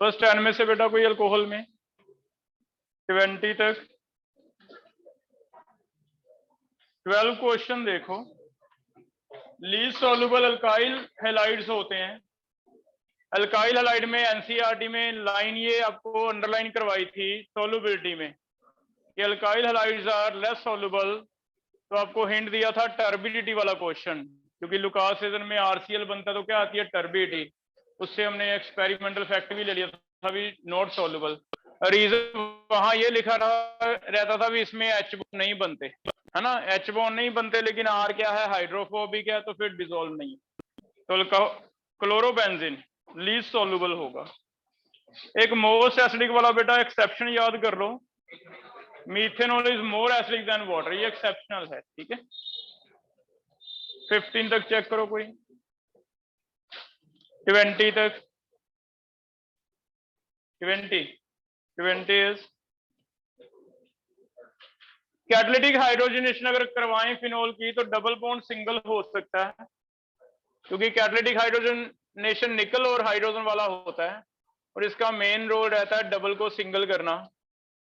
First 10 में से बेटा कोई अल्कोहल में 20 तक 12 क्वेश्चन देखो। लीस्ट सॉल्युबल अल्काइल हैलाइड्स होते हैं। अल्काइल हैलाइड में एनसीईआरटी में लाइन ये आपको अंडरलाइन करवाई थी सॉल्युबिलिटी में कि alkyl halides are less soluble, तो आपको हिंट दिया था टर्बिडिटी वाला क्वेश्चन, क्योंकि लुकास सीजन में आरसीएल बनता है तो क्या आती है टर्बिडिटी, उससे हमने एक्सपेरिमेंटल फैक्ट भी ले लिया था भी नॉट सॉल्युबल। रीजन वहां ये लिखा रहता था भी इसमें एच बॉन्ड नहीं बनते, है ना, एच बॉन्ड नहीं बनते, लेकिन आर क्या है हाइड्रोफोबिक है तो फिर डिसॉल्व नहीं है। तो क्लोरोबेंजीन लीस्ट सॉल्युबल होगा। एक मोस्ट एसिडिक वाला बेटा एक्सेप्शन याद कर लो, methanol is more acidic than water, ये एक्सेप्शनल है, ठीक है। 15 तक चेक करो कोई, 20 तक 20 इज कैटालिटिक हाइड्रोजनेशन अगर करवाएं फिनोल की तो डबल बॉन्ड सिंगल हो सकता है, क्योंकि कैटालिटिक हाइड्रोजनेशन निकल और हाइड्रोजन वाला होता है और इसका मेन रोल रहता है डबल को सिंगल करना।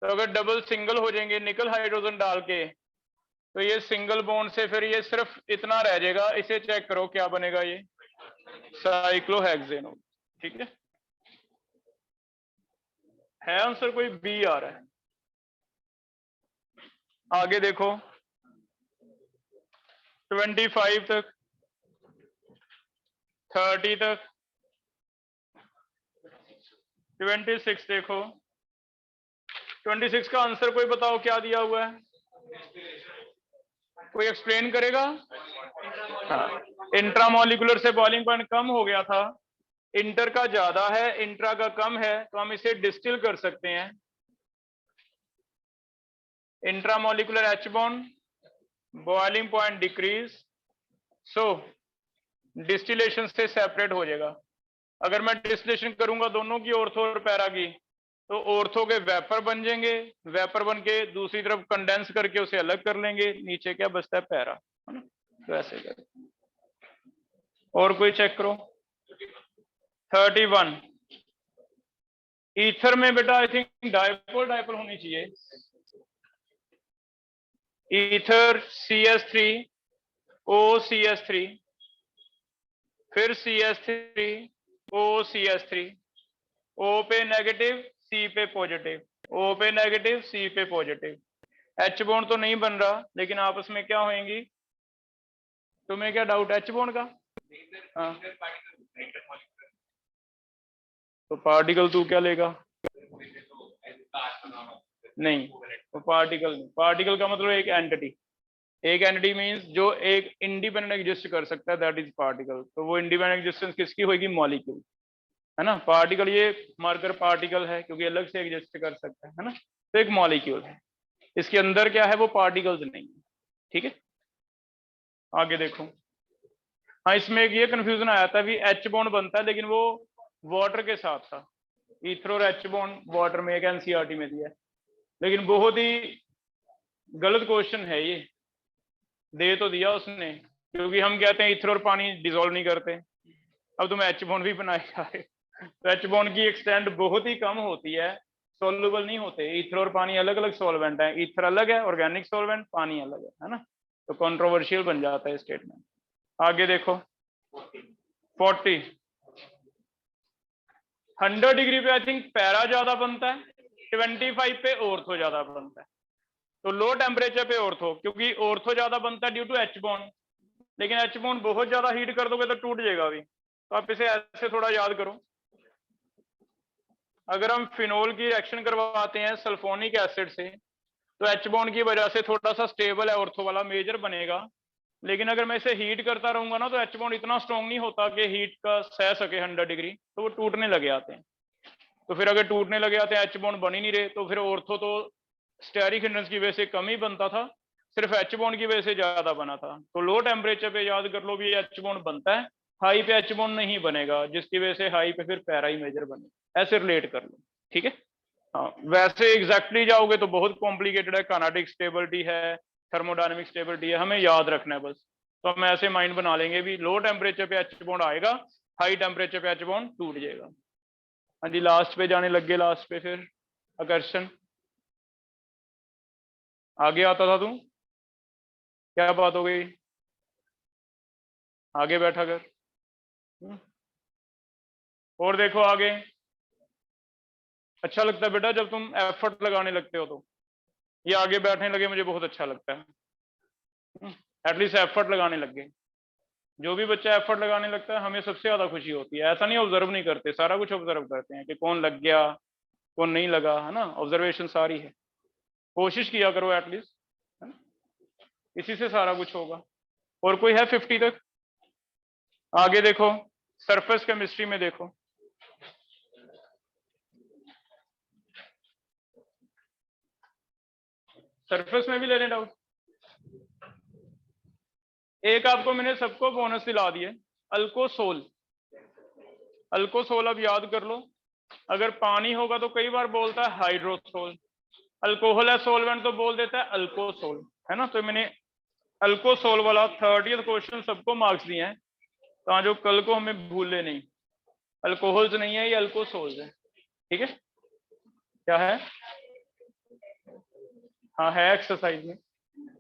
तो अगर डबल सिंगल हो जाएंगे निकल हाइड्रोजन डाल के तो ये सिंगल बॉन्ड से फिर ये सिर्फ इतना रह जाएगा, इसे चेक करो क्या बनेगा, ये साइक्लोहेक्सेन, ठीक है आंसर कोई बी आ रहा है। आगे देखो 25 तक 30 तक 26 देखो। 26 का आंसर कोई बताओ क्या दिया हुआ है, कोई एक्सप्लेन करेगा। हाँ, इंट्रामोलिकुलर से बॉइलिंग पॉइंट कम हो गया था, इंटर का ज्यादा है इंट्रा का कम है, तो हम इसे डिस्टिल कर सकते हैं। Intramolecular H bond boiling point decrease, so distillation से सेपरेट हो जाएगा। अगर मैं डिस्टिलेशन करूंगा दोनों की, ऑर्थो और पैरा की, तो ऑर्थो के वेपर बन जाएंगे, वेपर बन के दूसरी तरफ कंडेंस करके उसे अलग कर लेंगे, नीचे क्या बचता है पैरा, है ना, तो ऐसे कर। और कोई चेक करो 31 ईथर में बेटा आई थिंक डायपोल डायपोल होनी चाहिए। ईथर CS3 OCS3 फिर CS3 OCS3, O पे नेगेटिव C पे पॉजिटिव, O पे नेगेटिव C पे पॉजिटिव। H बॉन्ड तो नहीं बन रहा, लेकिन आपस में क्या होंगी, तुम्हें क्या डाउट H बॉन्ड का। हाँ तो पार्टिकल तू क्या लेगा, नहीं तो पार्टिकल का मतलब एक एंटिटी, एक एंटिटी मींस जो एक इंडिपेंडेंट एग्जिस्ट कर सकता है, दैट इज पार्टिकल। तो वो इंडिपेंडेंट एग्जिस्टेंस किसकी होगी, मॉलिक्यूल, है ना। पार्टिकल ये मार्कर पार्टिकल है क्योंकि अलग से एग्जिस्ट कर सकता है ना, तो एक मॉलिक्यूल है, इसके अंदर क्या है वो पार्टिकल्स नहीं है, ठीक है। आगे देखो, हाँ इसमें एक ये कंफ्यूजन आया था भी एच बॉन्ड बनता है लेकिन वो वाटर के साथ था, ईथर और एच बॉन्ड वाटर में, एक एनसीईआरटी में दिया है, लेकिन बहुत ही गलत क्वेश्चन है ये, दे तो दिया उसने, क्योंकि हम कहते हैं ईथर और पानी डिसॉल्व नहीं करते, अब तुम एच बॉन्ड भी बनाएगा तो एच बॉन्ड की एक्सटेंट बहुत ही कम होती है, सॉल्युबल नहीं होते। ईथर और पानी अलग अलग सॉल्वेंट है, ईथर अलग है ऑर्गेनिक सॉल्वेंट, पानी अलग है ना, तो कंट्रोवर्शियल बन जाता है स्टेटमेंट। आगे देखो 40 100 डिग्री पे आई थिंक पैरा ज्यादा बनता है, 25 पे ऑर्थो ज्यादा बनता है, तो लो टेम्परेचर पे ऑर्थो, क्योंकि ऑर्थो ज्यादा बनता है ड्यू टू एच बॉन्ड, लेकिन एच बॉन्ड बहुत ज्यादा हीट कर दोगे तो टूट जाएगा अभी, तो आप इसे ऐसे थोड़ा याद करो। अगर हम फिनोल की रिएक्शन करवाते हैं सल्फोनिक एसिड से तो एच बॉन्ड की वजह से थोड़ा सा स्टेबल है ऑर्थो वाला मेजर बनेगा, लेकिन अगर मैं इसे हीट करता रहूंगा ना तो एच बॉन्ड इतना स्ट्रॉन्ग नहीं होता कि हीट का सह सके 100 डिग्री, तो वो टूटने लगे आते हैं। तो फिर अगर टूटने लगे आते हैं एच बॉन्ड बन ही नहीं रहे, तो फिर ऑर्थो तो स्टेरिक हिंड्रेंस की वजह से कम ही बनता था, सिर्फ एच बॉन्ड की वजह से ज्यादा बना था। तो लो टेम्परेचर पे याद कर लो भी एच बॉन्ड बनता है, हाई पे एच बॉन्ड नहीं बनेगा, जिसकी वजह से हाई पे फिर पैरा ही मेजर बने, ऐसे रिलेट कर लो, ठीक है। हाँ वैसे एग्जैक्टली जाओगे तो बहुत कॉम्प्लिकेटेड है, काइनेटिक स्टेबिलिटी है, थर्मोडायनेमिक स्टेबिलिटी है, हमें याद रखना है बस, तो हम ऐसे माइंड बना लेंगे भी लो टेम्परेचर पे एच बॉन्ड आएगा, हाई टेम्परेचर पे H बॉन्ड टूट जाएगा। हाँ जी, लास्ट पे जाने लग गए, लास्ट पे फिर आकर्षण। आगे आता था तू, क्या बात हो गई, आगे बैठा कर। और देखो आगे, अच्छा लगता है बेटा जब तुम एफर्ट लगाने लगते हो, तो ये आगे बैठने लगे मुझे बहुत अच्छा लगता है, एटलीस्ट एफर्ट लगाने लग गए। जो भी बच्चा एफर्ट लगाने लगता है हमें सबसे ज्यादा खुशी होती है। ऐसा नहीं ऑब्जर्व नहीं करते, सारा कुछ ऑब्जर्व करते हैं कि कौन लग गया कौन नहीं लगा, है ना, ऑब्जर्वेशन सारी है। कोशिश किया करो एटलीस्ट, है ना, इसी से सारा कुछ होगा। और कोई है 50 तक? आगे देखो, सरफेस केमिस्ट्री में देखो, सरफेस में भी ले लें डाउट। एक आपको मैंने सबको बोनस दिला दिए, अल्कोसोल। अल्कोसोल अब याद कर लो, अगर पानी होगा तो कई बार बोलता है हाइड्रोसोल, अल्कोहल है सोलवेंट तो बोल देता है अल्कोसोल, है ना। तो मैंने अल्कोसोल वाला 30th क्वेश्चन सबको मार्क्स दिए हैं, तो जो कल को हमें भूले नहीं, अल्कोहल्स नहीं है, ये अल्कोसोल्स है, ठीक है। क्या है? हाँ है एक्सरसाइज में,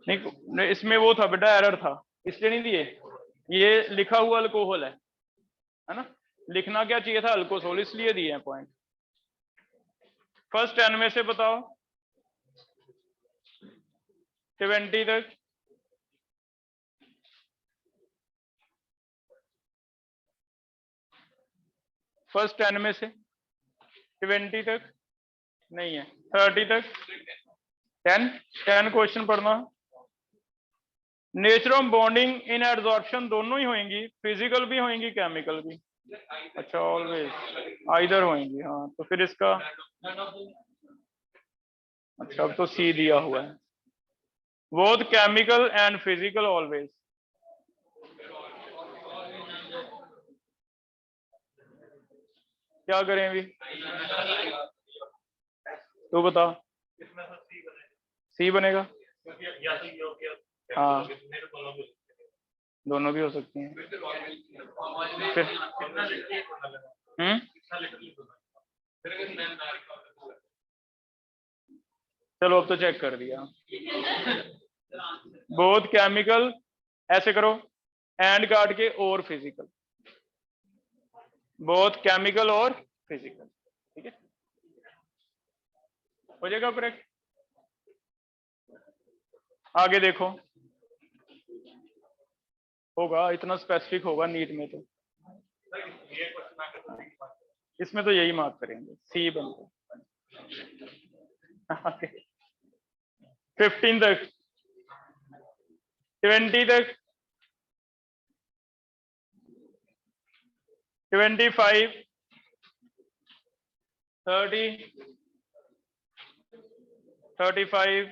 नहीं इसमें वो था बेटा, एरर था, इसलिए नहीं दिए। ये लिखा हुआ अल्कोहल है ना, लिखना क्या चाहिए था अल्कोसोल, इसलिए दिए हैं पॉइंट। फर्स्ट 10 में से बताओ 20 तक। फर्स्ट 10 में से 20 तक नहीं है, 30 तक 10 क्वेश्चन पढ़ना। Nature of bonding in adsorption दोनों ही होंगी, फिजिकल भी होंगी केमिकल भी। अच्छा ऑलवेज आइदर होंगी, हाँ तो फिर इसका, अच्छा अब तो सी दिया हुआ है, both chemical and physical always. क्या करें अभी, तो बता। सी बनेगा, हाँ दोनों भी हो सकती हैं। फिर चलो अब तो चेक कर दिया। बोथ केमिकल, ऐसे करो एंड काट के, और फिजिकल, बोथ केमिकल और फिजिकल, ठीक है, हो जाएगा करेक्ट। आगे देखो, होगा इतना स्पेसिफिक होगा नीट में, तो इसमें तो यही मार्क करेंगे, सी बनते। 15 तक, 20 तक, 25, 30, 35,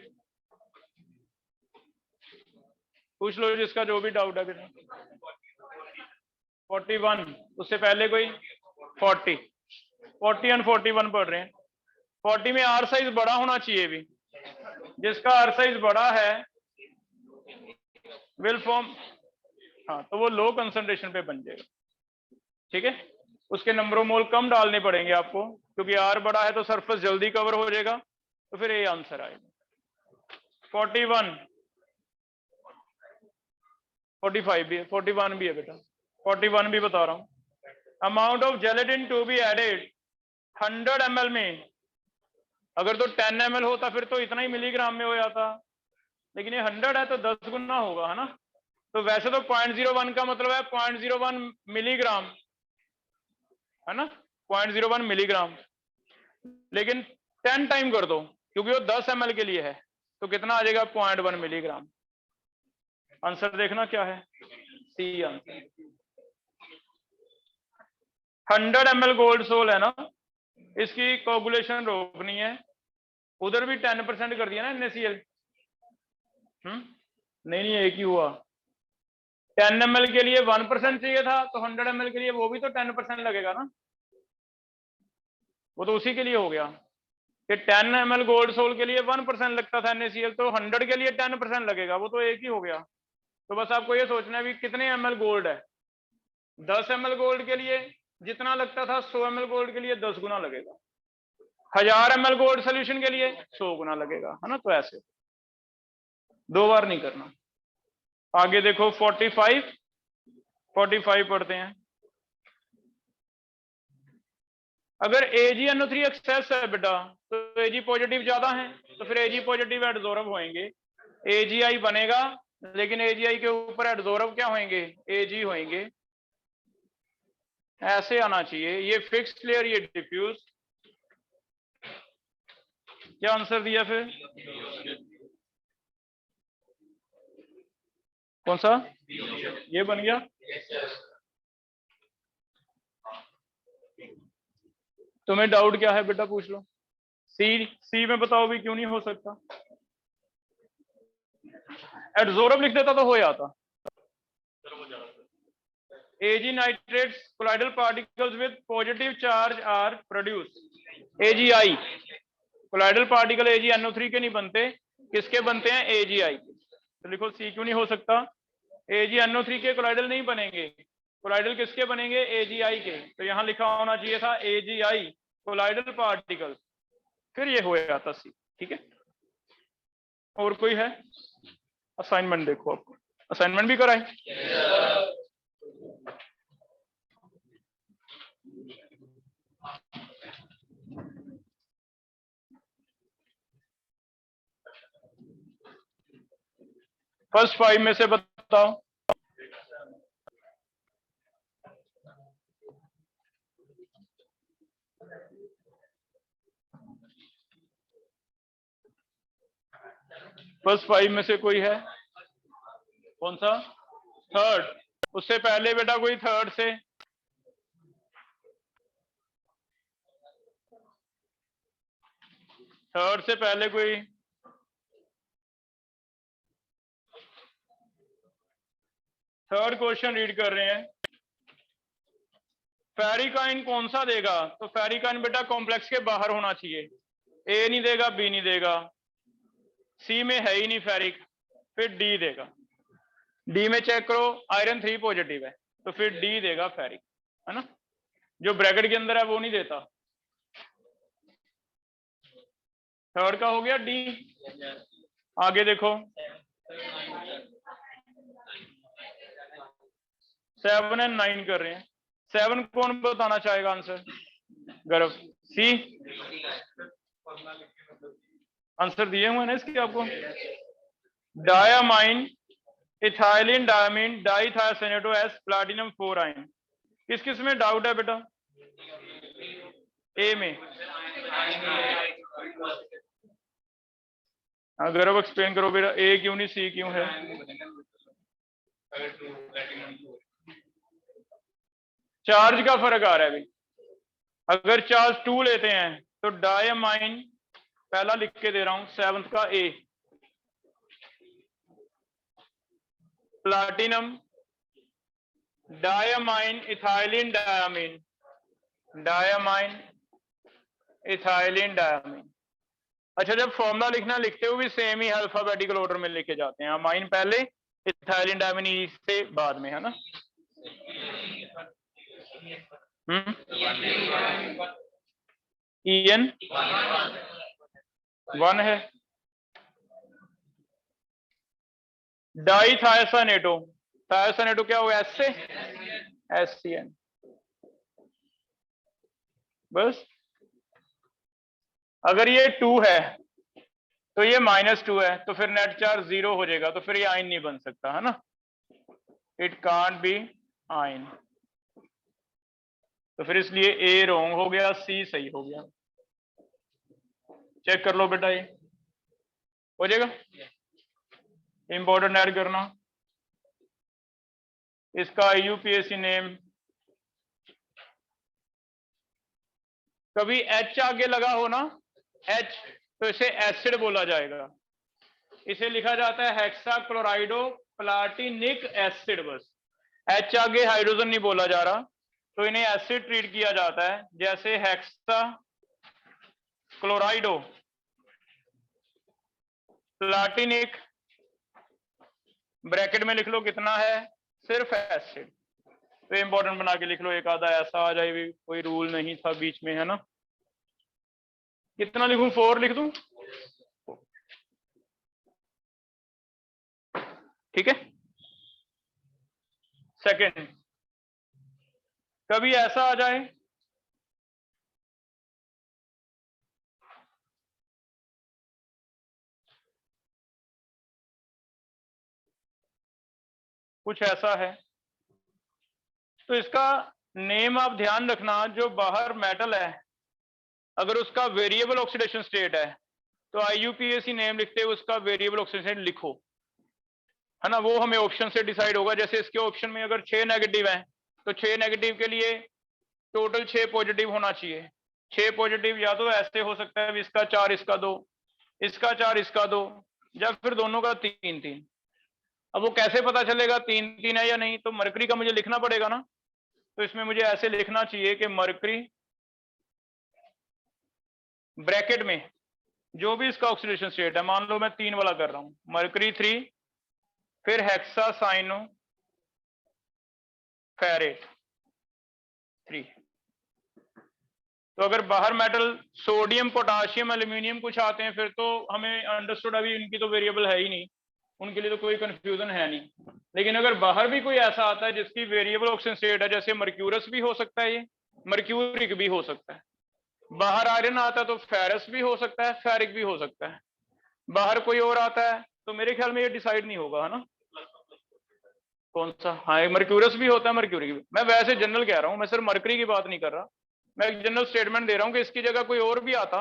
पूछ लो जिसका जो भी डाउट है। 41, उससे पहले कोई 40, 40 एंड 41 पढ़ रहे हैं। 40 में आर साइज बड़ा होना चाहिए भी, जिसका आर साइज बड़ा है विल फॉर्म, हाँ तो वो लो कंसंट्रेशन पे बन जाएगा, ठीक है। उसके नंबरों मोल कम डालने पड़ेंगे आपको, क्योंकि आर बड़ा है तो सरफेस जल्दी कवर हो जाएगा, तो फिर ये आंसर आएगा। 41, 45 भी है, 41 भी है बेटा, 41 भी बता रहा हूँ। Amount of gelatin to be added 100 ml में, अगर तो 10 ml होता फिर तो इतना ही मिलीग्राम में हो जाता, लेकिन ये 100 है तो 10 गुना होगा, है ना। तो वैसे तो 0.01 का मतलब है 0.01 मिलीग्राम, है ना, 0.01 मिलीग्राम, लेकिन 10 टाइम कर दो क्योंकि वो 10 ml के लिए है, तो कितना आ जाएगा 0.1 मिलीग्राम। आंसर देखना क्या है, C answer. 100 ml gold sol है ना, इसकी कोगुलेशन रोकनी है, उधर भी 10% कर दिया ना NaCl। नहीं एक ही हुआ, 10 ml के लिए 1% चाहिए था, तो 100 ml के लिए वो भी तो 10% लगेगा ना, वो तो उसी के लिए हो गया कि 10 ml गोल्ड सोल के लिए 1% लगता था NaCl, तो 100 के लिए 10% लगेगा, वो तो एक ही हो गया। तो बस आपको ये सोचना है भी कितने ml गोल्ड है, 10 ml गोल्ड के लिए जितना लगता था 100 ml गोल्ड के लिए 10 गुना लगेगा, 1000 ml गोल्ड सोल्यूशन के लिए 100 गुना लगेगा, है ना। तो ऐसे 2 बार नहीं करना। आगे देखो 45 पढ़ते हैं। अगर AgNO3 एक्सेस है बेटा तो Ag पॉजिटिव ज्यादा है, तो फिर Ag पॉजिटिव एडजॉर्ब होंगे, AgI बनेगा, लेकिन AgI के ऊपर एडजॉर्ब क्या होंगे, Ag होंगे। ऐसे आना चाहिए, ये फिक्स लेयर, ये डिफ्यूज। क्या आंसर दिया फिर, कौन सा, ये बन गया। तुम्हें डाउट क्या है बेटा, पूछ लो। सी में बताओ भी क्यों नहीं हो सकता, एडजॉर्ब लिख देता तो हो जाता। Ag nitrates colloidal particles with positive charge are produced, AgI colloidal particle AgNO3 के नहीं बनते, किसके बनते हैं, AgI के। तो लिखो सी क्यों नहीं हो सकता, AgNO3 के कोलाइडल नहीं बनेंगे, कोलाइडल किसके बनेंगे, AgI के। तो यहां लिखा होना चाहिए था AgI कोलाइडल पार्टिकल, फिर ये हो जाता सी। ठीक है, और कोई है, असाइनमेंट देखो, आपको असाइनमेंट भी कराए। फर्स्ट 5 में से बताओ। फर्स्ट 5 में से कोई है, कौन सा, थर्ड। उससे पहले बेटा कोई थर्ड से, थर्ड से पहले कोई, थर्ड क्वेश्चन रीड कर रहे हैं। फेरिकाइन कौन सा देगा, तो फेरिकाइन बेटा कॉम्प्लेक्स के बाहर होना चाहिए, ए नहीं देगा, बी नहीं देगा, सी में है ही नहीं फेरिक, फिर डी देगा। डी में चेक करो, आयरन 3 पॉजिटिव है, तो फिर डी देगा फेरिक, है ना। जो ब्रैकेट के अंदर है वो नहीं देता। थर्ड का हो गया डी। आगे देखो 7 एंड 9 कर रहे हैं। 7 कौन बताना चाहेगा आंसर, गर्व, सी। आंसर दिए हुए ना इसके आपको, diamine ethylene diamine dithiocyanato S platinum 4 ion. किस किस में डाउट है बेटा, ए में। अगर अब एक्सप्लेन करो बेटा, ए क्यों नहीं सी क्यों है। चार्ज का फर्क आ रहा है भाई। अगर चार्ज 2 लेते हैं तो डायमाइन, पहला लिख के दे रहा हूं 7th का A, platinum diamine ethylene diamine, diamine ethylene diamine. अच्छा, जब फॉर्मूला लिखना लिखते हुए भी सेम ही अल्फाबेटिकल ऑर्डर में लिखे जाते हैं, अमाइन पहले, इथाइलिन डायमीन ई से बाद में, है ना। EN 1 है। डाइथायोसैनेटो, थायोसैनेटो क्या हुआ, एस से SCN, बस। अगर ये 2 है तो ये -2 है, तो फिर नेट चार्ज 0 हो जाएगा, तो फिर ये आयन नहीं बन सकता, है ना। इट कांट बी आयन, तो फिर इसलिए ए रॉन्ग हो गया, सी सही हो गया। चेक कर लो बेटा, ये हो जाएगा। इंपॉर्टेंट ऐड करना, इसका IUPAC नेम, कभी H आगे लगा हो ना, H, तो इसे एसिड बोला जाएगा। इसे लिखा जाता है हेक्साक्लोराइडो प्लाटिनिक एसिड, बस। H आगे हाइड्रोजन नहीं बोला जा रहा, तो इन्हें एसिड ट्रीट किया जाता है, जैसे हेक्सा क्लोराइडो प्लाटिनिक, ब्रैकेट में लिख लो कितना है, सिर्फ एसिड। तो इंपॉर्टेंट बना के लिख लो, एक आधा ऐसा आ जाए भी, कोई रूल नहीं था बीच में, है ना। कितना लिखूं, 4 लिख दूं, ठीक है। सेकंड, कभी ऐसा आ जाए कुछ ऐसा है, तो इसका नेम आप ध्यान रखना, जो बाहर मेटल है अगर उसका वेरिएबल ऑक्सीडेशन स्टेट है तो IUPAC नेम लिखते हुए उसका वेरिएबल ऑक्सीडेशन स्टेट लिखो, है ना। वो हमें ऑप्शन से डिसाइड होगा। जैसे इसके ऑप्शन में अगर 6 नेगेटिव है तो 6 नेगेटिव के लिए टोटल 6 पॉजिटिव होना चाहिए। 6 पॉजिटिव या तो ऐसे हो सकता है इसका 4 इसका 2, इसका 4 इसका 2, या फिर दोनों का 3 3। अब वो कैसे पता चलेगा 3 3 है या नहीं, तो मरकरी का मुझे लिखना पड़ेगा ना। तो इसमें मुझे ऐसे लिखना चाहिए कि मरकरी ब्रैकेट में जो भी इसका ऑक्सीडेशन स्टेट है, मान लो मैं 3 वाला कर रहा हूं, मरकरी 3, फिर हेक्सासाइनो फेरेट 3। तो अगर बाहर मेटल सोडियम पोटाशियम एल्यूमिनियम कुछ आते हैं फिर तो हमें अंडरस्टूड, अभी इनकी तो वेरिएबल है ही नहीं, उनके लिए तो कोई कंफ्यूजन है नहीं। लेकिन अगर बाहर भी कोई ऐसा आता है जिसकी वेरिएबल ऑक्सीजन स्टेट है, जैसे मर्क्यूरस भी हो सकता है, ये मर्क्यूरिक भी हो सकता है। बाहर आयरन आता है तो फेरस भी हो सकता है, फेरिक भी हो सकता है। बाहर कोई और आता है तो मेरे ख्याल में ये डिसाइड नहीं होगा, है ना। कौन सा, हाँ मर्क्यूरस भी होता है, मर्क्यूरी भी। मैं वैसे जनरल कह रहा हूँ, मैं सिर्फ मर्करी की बात नहीं कर रहा, मैं एक जनरल स्टेटमेंट दे रहा हूँ कि इसकी जगह कोई और भी आता,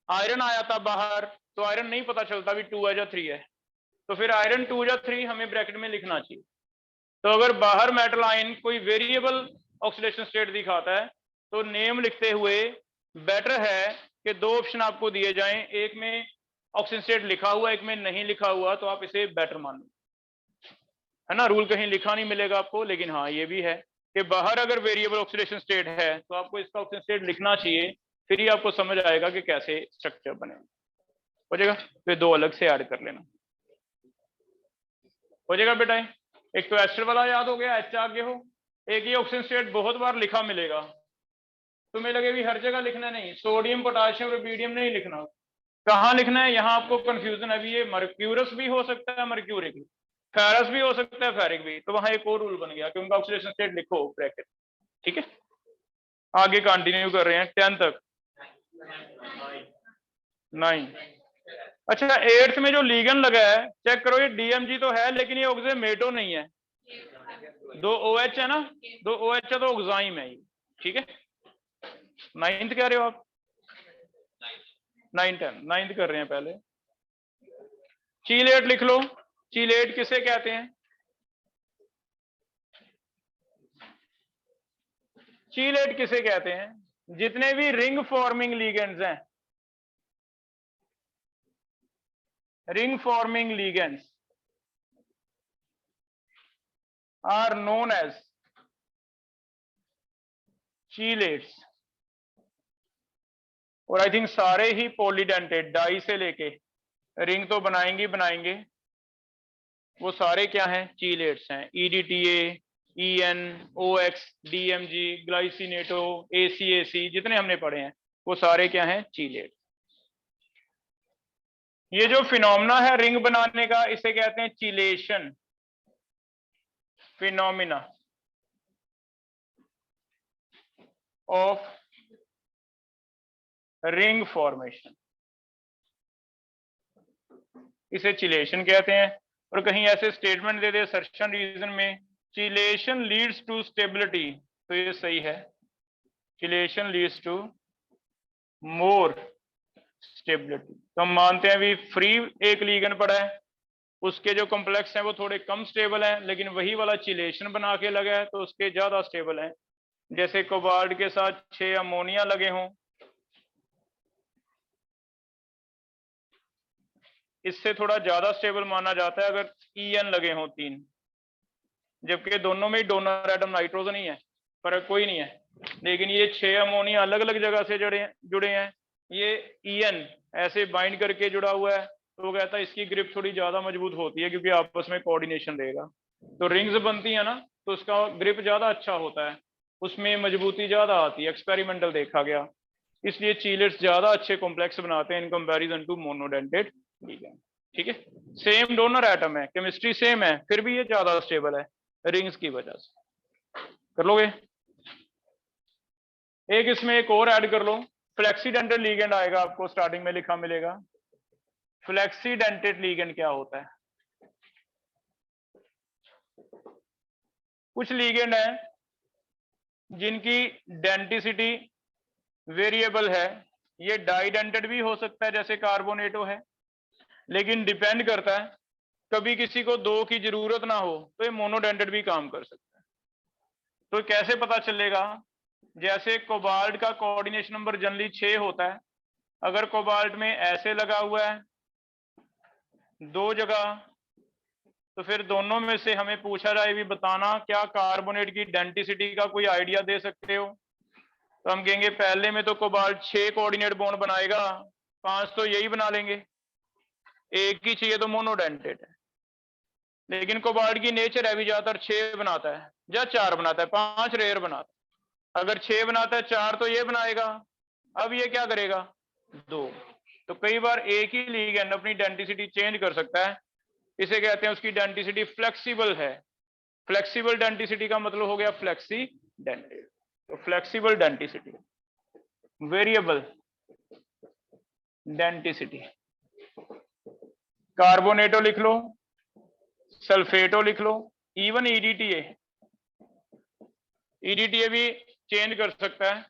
आयरन आया था बाहर, तो आयरन नहीं पता चलता भी 2 है या 3 है, तो फिर आयरन 2 या 3 हमें ब्रैकेट में लिखना चाहिए। तो अगर बाहर मेटल आयन कोई वेरिएबल ऑक्सीडेशन स्टेट दिखाता है तो नेम लिखते हुए बेटर है कि 2 ऑप्शन आपको दिए जाएं, एक में ऑक्सीजन स्टेट लिखा हुआ, एक में नहीं लिखा हुआ, तो आप इसे बेटर मान लो, है ना। रूल कहीं लिखा नहीं मिलेगा आपको, लेकिन हाँ ये भी है कि बाहर अगर वेरिएबल ऑक्सीडेशन स्टेट है तो आपको इसका ऑक्सीजन स्टेट लिखना चाहिए, फिर ही आपको समझ आएगा कि कैसे स्ट्रक्चर बने। हो जाएगा, तो 2 अलग से ऐड कर लेना, हो जाएगा बेटा। एक तो एस्टर वाला याद हो गया, एच आगे हो। एक ही ऑक्सीजन स्टेट बहुत बार लिखा मिलेगा, तुम्हें लगे भी हर जगह लिखना नहीं, सोडियम पोटाशियम रुबिडियम नहीं लिखना, कहाँ लिखना है, यहाँ आपको कंफ्यूजन है भी, ये मर्क्यूरस भी हो सकता है, मर्क्यूरिक भी, फेरस भी हो सकता है, फेरिक भी, तो वहां एक और रूल बन गया कि उनका ऑक्सीडेशन स्टेट लिखो ब्रैकेट, ठीक है। आगे कंटिन्यू कर रहे हैं 10 तक, 9। अच्छा 8th में जो लीगन लगा है चेक करो, ये DMG तो है लेकिन ये ऑक्सीमेटो नहीं है, 2 OH है ना, 2 OH है तो ऑक्साइम है ये, ठीक है। 9th कह रहे हो आप, 9 10 9th कर रहे हैं पहले। चीलेट लिख लो, चीलेट किसे कहते हैं, चीलेट किसे कहते हैं, जितने भी रिंग फॉर्मिंग लिगेंड्स हैं, ring forming ligands are known as chelates. और आई थिंक सारे ही पॉलीडेंटेड, डाई से लेके रिंग तो बनाएंगे बनाएंगे, वो सारे क्या हैं, चीलेट्स हैं। EDTA, EN, OX, DMG, glycinato, ACAC, जितने हमने पढ़े हैं वो सारे क्या हैं, चीलेट। ये जो फिनोमिना है रिंग बनाने का, इसे कहते हैं chelation phenomena of ring formation, इसे चिलेशन कहते हैं। और कहीं ऐसे स्टेटमेंट दे दे असर्शन रीजन में, चिलेशन लीड्स टू स्टेबिलिटी, तो ये सही है, chelation leads to more stability. तो हम मानते हैं भी फ्री एक लीगन पड़ा है, उसके जो कॉम्प्लेक्स हैं वो थोड़े कम स्टेबल हैं, लेकिन वही वाला चिलेशन बना के लगा है तो उसके ज्यादा स्टेबल हैं। जैसे कोबाल्ट के साथ 6 अमोनिया लगे हों, इससे थोड़ा ज्यादा स्टेबल माना जाता है अगर EN लगे हों 3, जबकि दोनों में ही डोनर एटम नाइट्रोजन ही है, फर्क कोई नहीं है। लेकिन ये 6 अमोनिया अलग अलग जगह से जुड़े हैं, ये EN ऐसे बाइंड करके जुड़ा हुआ है, तो वो कहता है इसकी ग्रिप थोड़ी ज्यादा मजबूत होती है क्योंकि आपस में कोऑर्डिनेशन रहेगा। तो रिंग्स बनती है ना, तो उसका ग्रिप ज्यादा अच्छा होता है, उसमें मजबूती ज्यादा आती है, एक्सपेरिमेंटल देखा गया। इसलिए चीलेट्स ज्यादा अच्छे कॉम्प्लेक्स बनाते हैं in comparison to monodentate ligand. ठीक है, सेम डोनर एटम है, केमिस्ट्री सेम है, फिर भी ये ज्यादा स्टेबल है रिंग्स की वजह से। कर लोगे? एक इसमें एक और ऐड कर लो, फ्लेक्सीडेंटेड लिगेंड आएगा, आपको स्टार्टिंग में लिखा मिलेगा। फ्लेक्सीडेंटेड लिगेंड क्या होता है? कुछ लिगेंड है जिनकी डेंटिसिटी वेरिएबल है, ये डाइडेंटेड भी हो सकता है जैसे कार्बोनेटो है, लेकिन डिपेंड करता है, कभी किसी को दो की जरूरत ना हो तो ये मोनोडेंटेड भी काम कर सकता है। तो कैसे पता चलेगा? जैसे कोबाल्ट का कोऑर्डिनेशन नंबर जनरली 6 होता है, अगर कोबाल्ट में ऐसे लगा हुआ है दो जगह, तो फिर दोनों में से हमें पूछा जाए भी बताना क्या कार्बोनेट की डेंसिटी का कोई आइडिया दे सकते हो, तो हम कहेंगे पहले में तो कोबाल्ट 6 कोऑर्डिनेट बॉन्ड बनाएगा, 5 तो यही बना लेंगे, एक ही चाहिए तो मोनोडेंटेड है। लेकिन कोबाल्ट की नेचर है भी ज्यादातर 6 बनाता है या 4 बनाता है, 5 रेयर बनाता है। अगर 6 बनाता है 4 तो ये बनाएगा, अब ये क्या करेगा? 2। तो कई बार एक ही लिगेंड अपनी डेंसिटी चेंज कर सकता है, इसे कहते हैं उसकी डेंसिटी फ्लेक्सिबल है। फ्लेक्सिबल डेंसिटी का मतलब हो गया फ्लेक्सीडेंटेड। तो फ्लेक्सिबल डेंसिटी, वेरिएबल डेंसिटी, कार्बोनेटो लिख लो, सल्फेटो लिख लो, इवन ईडीटीए, ईडीटीए भी चेंज कर सकता है।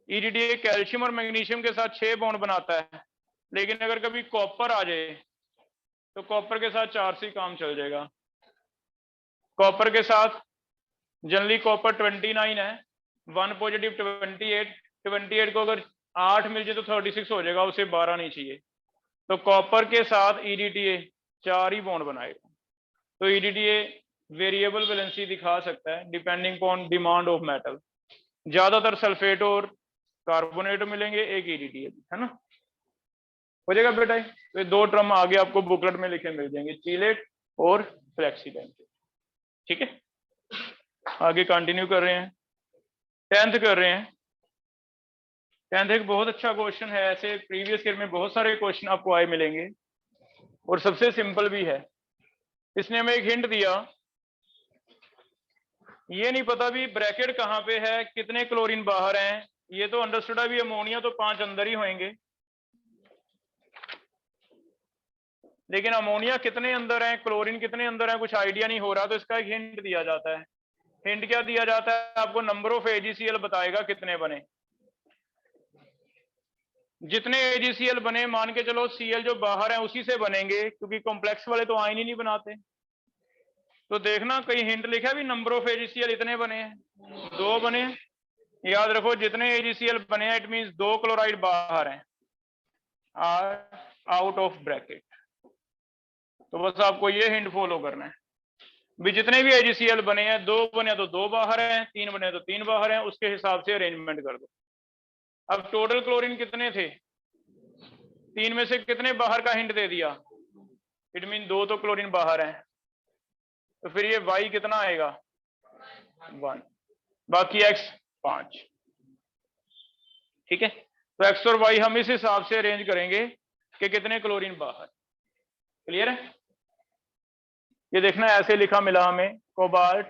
ईडीटीए कैल्शियम और मैग्नीशियम के साथ 6 बॉन्ड बनाता है, लेकिन अगर कभी कॉपर आ जाए तो कॉपर के साथ 4 से काम चल जाएगा। कॉपर के साथ जनरली कॉपर 29 है, 1 पॉजिटिव 28, 28 को अगर 8 मिल जाए तो 36 हो जाएगा, उसे 12 नहीं चाहिए। तो कॉपर के साथ ईडीटीए 4 ही बॉन्ड बनाएगा। तो ईडीटीए वेरिएबल वैलेंसी दिखा सकता है depending on demand of metal. ज्यादातर सल्फेट और कार्बोनेट मिलेंगे, एक ईडीटीए, है ना? हो जाएगा बेटा? तो ये 2 टर्म आगे आपको बुकलेट में लिखे मिल जाएंगे, चीलेट और फ्लेक्सीडेंटेड। ठीक है, आगे कंटिन्यू कर रहे हैं, 10th कर रहे हैं। 10th एक बहुत अच्छा क्वेश्चन है, ऐसे प्रीवियस ईयर में बहुत सारे क्वेश्चन आपको आए मिलेंगे और सबसे सिंपल भी है। इसने हमें एक हिंट दिया, ये नहीं पता भी ब्रैकेट कहाँ पे है, कितने क्लोरीन बाहर हैं, ये तो अंडरस्टूड है भी अमोनिया तो 5 अंदर ही होंगे, लेकिन अमोनिया कितने अंदर है, क्लोरीन कितने अंदर है, कुछ आइडिया नहीं हो रहा। तो इसका एक हिंट दिया जाता है। हिंट क्या दिया जाता है? आपको नंबर ऑफ एजीसीएल बताएगा कितने बने। जितने एजीसीएल बने, मान के चलो सीएल जो बाहर है उसी से बनेंगे, क्योंकि कॉम्प्लेक्स वाले तो आयन ही नहीं बनाते। तो देखना कहीं हिंट लिखा है भी नंबर ऑफ एजीसीएल इतने बने हैं, 2 बने हैं। याद रखो जितने एजीसीएल बने हैं इट मींस 2 क्लोराइड बाहर हैं, आर आउट ऑफ ब्रैकेट। तो बस आपको ये हिंट फॉलो करना है भी जितने भी एजीसीएल बने हैं, 2 बने तो 2 बाहर हैं, 3 बने तो 3 बाहर हैं, उसके हिसाब से अरेंजमेंट कर दो। अब टोटल क्लोरीन कितने थे? 3 में से कितने बाहर का हिंट दे दिया, इट मीन 2 तो क्लोरीन बाहर है, तो फिर ये y कितना आएगा? 1, बाकी x 5। ठीक है, तो x और y हम इस हिसाब से अरेंज करेंगे कि कितने क्लोरीन बाहर। क्लियर है? ये देखना ऐसे लिखा मिला हमें, कोबाल्ट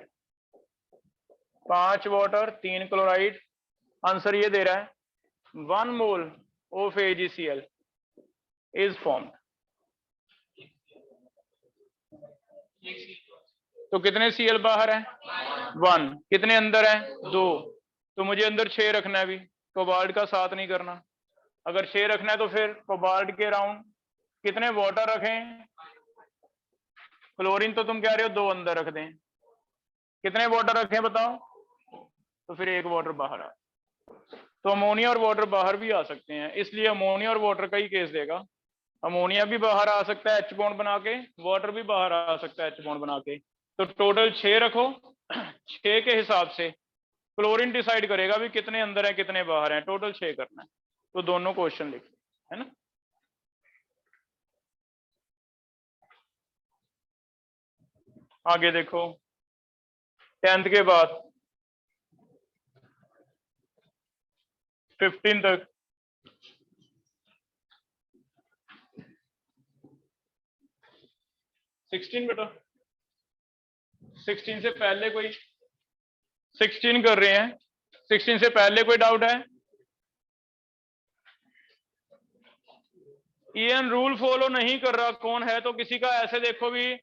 5 वाटर 3 क्लोराइड, आंसर ये दे रहा है 1 mole of AgCl is formed. तो कितने Cl बाहर है? 1। कितने अंदर है? 2। तो मुझे अंदर 6 रखना है, भी कोबाल्ट का 7 नहीं करना। अगर 6 रखना है तो फिर कोबाल्ट के राउंड कितने वाटर रखें? क्लोरीन तो तुम कह रहे हो 2 अंदर रख दें, कितने वाटर रखें बताओ? तो फिर 1 वाटर बाहर आ, तो अमोनिया और वाटर बाहर भी आ सकते हैं, इसलिए अमोनिया और वाटर का ही केस देगा। अमोनिया भी बाहर आ सकता है H बॉन्ड बना के, वाटर भी बाहर आ सकता है H बॉन्ड बना के। तो टोटल 6 रखो, 6 के हिसाब से क्लोरीन डिसाइड करेगा भी कितने अंदर है कितने बाहर है, टोटल 6 करना है। तो दोनों क्वेश्चन लिख, है ना? आगे देखो, 10th के बाद 15 तक, बेटा 16 से पहले कोई 16 कर रहे हैं, 16 से पहले कोई डाउट है? ईएन रूल फॉलो नहीं कर रहा कौन है? तो किसी का ऐसे देखो भी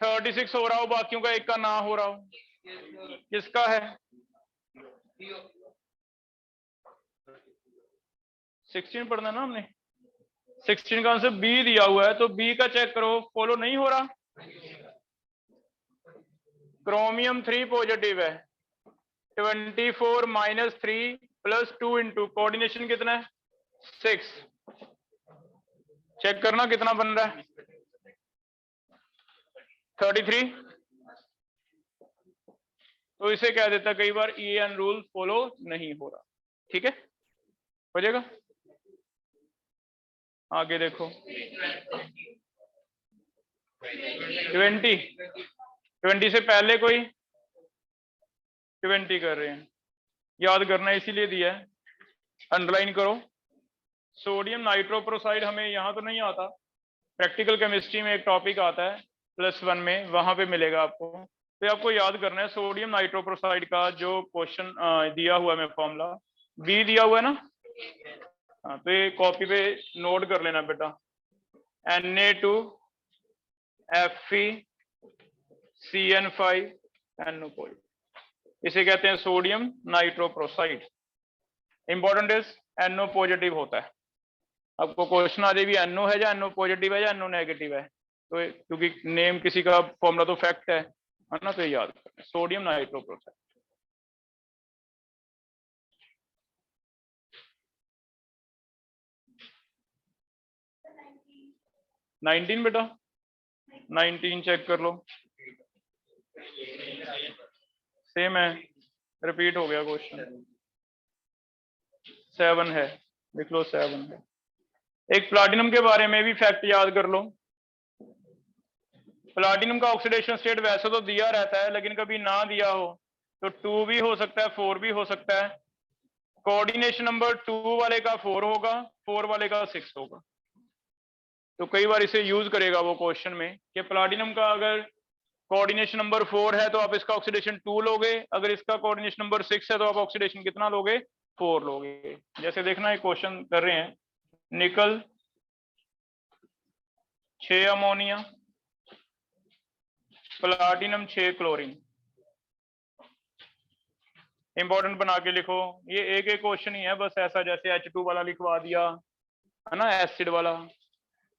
36 हो रहा हो, बाकियों का एक का ना हो रहा हो, किसका है? 16 पढ़ना ना हमने, 16 का आंसर बी दिया हुआ है, तो बी का चेक करो, फॉलो नहीं हो रहा। क्रोमियम 3 पॉजिटिव है, 24 माइनस 3 प्लस 2 इंटू कोऑर्डिनेशन कितना है? 6। चेक करना कितना बन रहा है? 33। तो इसे कह देता कई बार ईएन रूल फॉलो नहीं हो रहा। ठीक है, हो जाएगा। आगे देखो 20 से पहले कोई 20 कर रहे हैं, याद करना इसीलिए दिया है, अंडरलाइन करो। सोडियम नाइट्रोप्रोसाइड हमें यहाँ तो नहीं आता, प्रैक्टिकल केमिस्ट्री में एक टॉपिक आता है +1 में, वहां पे मिलेगा आपको। तो आपको याद करना है सोडियम नाइट्रोप्रोसाइड का जो क्वेश्चन दिया हुआ है, मैं फॉर्मूला बी दिया हुआ है ना, हाँ, तो ये कॉपी पे नोट कर लेना बेटा, Na2FeCN5NO, इसे कहते हैं sodium nitroprusside. Important is NO positive होता है। आपको क्वेश्चन आ जाए भी NO है या NO पॉजिटिव है या NO नेगेटिव है, तो क्योंकि नेम किसी का फॉर्मूला तो फैक्ट है ना, तो याद करें सोडियम नाइट्रोप्रोसाइड। नाइनटीन बेटा 19 चेक कर लो, सेम है, रिपीट हो गया क्वेश्चन। 7 है, देख लो 7 है। एक प्लाटिनम के बारे में भी फैक्ट याद कर लो। प्लाटिनम का ऑक्सीडेशन स्टेट वैसे तो दिया रहता है, लेकिन कभी ना दिया हो तो 2 भी हो सकता है, 4 भी हो सकता है। कोऑर्डिनेशन नंबर 2 वाले का 4 होगा, 4 वाले का 6 होगा। तो कई बार इसे यूज करेगा वो क्वेश्चन में कि प्लाटिनम का अगर कोऑर्डिनेशन नंबर 4 है तो आप इसका ऑक्सीडेशन 2 लोगे, अगर इसका कोऑर्डिनेशन नंबर 6 है तो आप ऑक्सीडेशन कितना लोगे? 4 लोगे। जैसे देखना एक क्वेश्चन कर रहे हैं, निकल 6 अमोनिया, प्लाटिनम 6 क्लोरीन। इंपॉर्टेंट बना के लिखो, ये एक एक क्वेश्चन ही है बस, ऐसा जैसे H2 वाला लिखवा दिया है ना, एसिड वाला,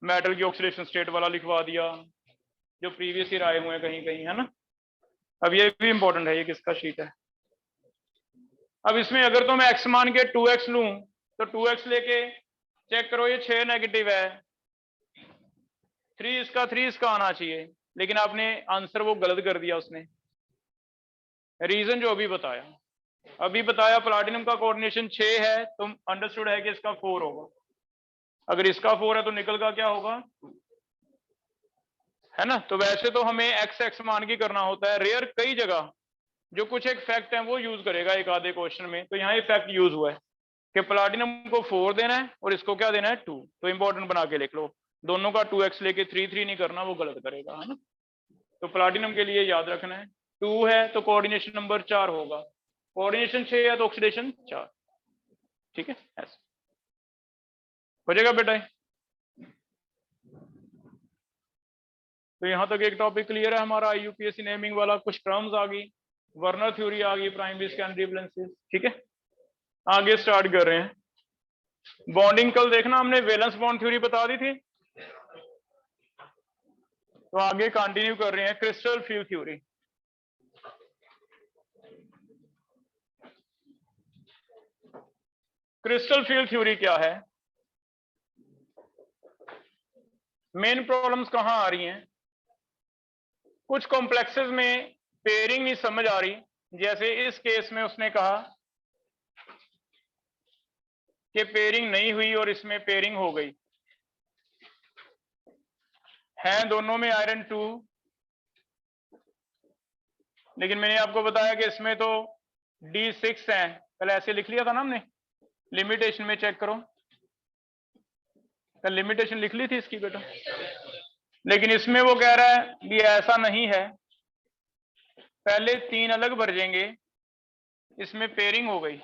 मेटल की ऑक्सीडेशन स्टेट वाला लिखवा दिया, जो प्रीवियस ईयर आए हुए हैं कहीं कहीं, है ना। अब ये भी इंपॉर्टेंट है, ये किसका शीट है। अब इसमें अगर तो मैं x मान के 2x लूं तो 2x लेके चेक करो, ये 6 नेगेटिव है, 3 इसका आना चाहिए, लेकिन आपने आंसर वो गलत कर दिया उसने। रीजन जो अभी बताया प्लाटिनम का कोऑर्डिनेशन 6 है, तो अंडरस्टूड है कि इसका 4 होगा। अगर इसका 4 है तो निकल का क्या होगा? है ना। तो वैसे तो हमें x मान के करना होता है, रेयर कई जगह जो कुछ एक फैक्ट है वो यूज करेगा एक आधे क्वेश्चन में, तो यहाँ ये फैक्ट यूज हुआ है कि प्लाटिनम को 4 देना है और इसको क्या देना है? 2। तो इंपॉर्टेंट बना के लिख लो, दोनों का 2x लेके 3 नहीं करना, वो गलत करेगा, है ना। तो प्लाटिनम के लिए याद रखना है 2 है तो कोऑर्डिनेशन नंबर 4 होगा, कोऑर्डिनेशन 6 है तो ऑक्सीडेशन 4। ठीक है, ऐसे हो जाएगा बेटा। तो यहां तक एक टॉपिक क्लियर है हमारा यूपीएससी नेमिंग वाला। कुछ टर्म्स आ गई, वर्नर थ्योरी आ गई, प्राइमरी सेकेंडरी बैलेंसेस। ठीक है, आगे स्टार्ट कर रहे हैं। बॉन्डिंग कल देखना हमने वैलेंस बॉन्ड थ्योरी बता दी थी, तो आगे कंटिन्यू कर रहे हैं crystal fuel theory. Crystal fuel theory क्या है? मेन प्रॉब्लम्स कहां आ रही हैं? कुछ कॉम्प्लेक्सेस में पेयरिंग नहीं समझ आ रही, जैसे इस केस में उसने कहा कि पेयरिंग नहीं हुई और इसमें पेयरिंग हो गई है, दोनों में आयरन 2, लेकिन मैंने आपको बताया कि इसमें तो D6 है, कल ऐसे लिख लिया था ना हमने, लिमिटेशन में चेक करो, कल लिमिटेशन लिख ली थी इसकी बेटा। लेकिन इसमें वो कह रहा है भी ऐसा नहीं है, पहले 3 अलग बरजेंगे, इसमें पेयरिंग हो गई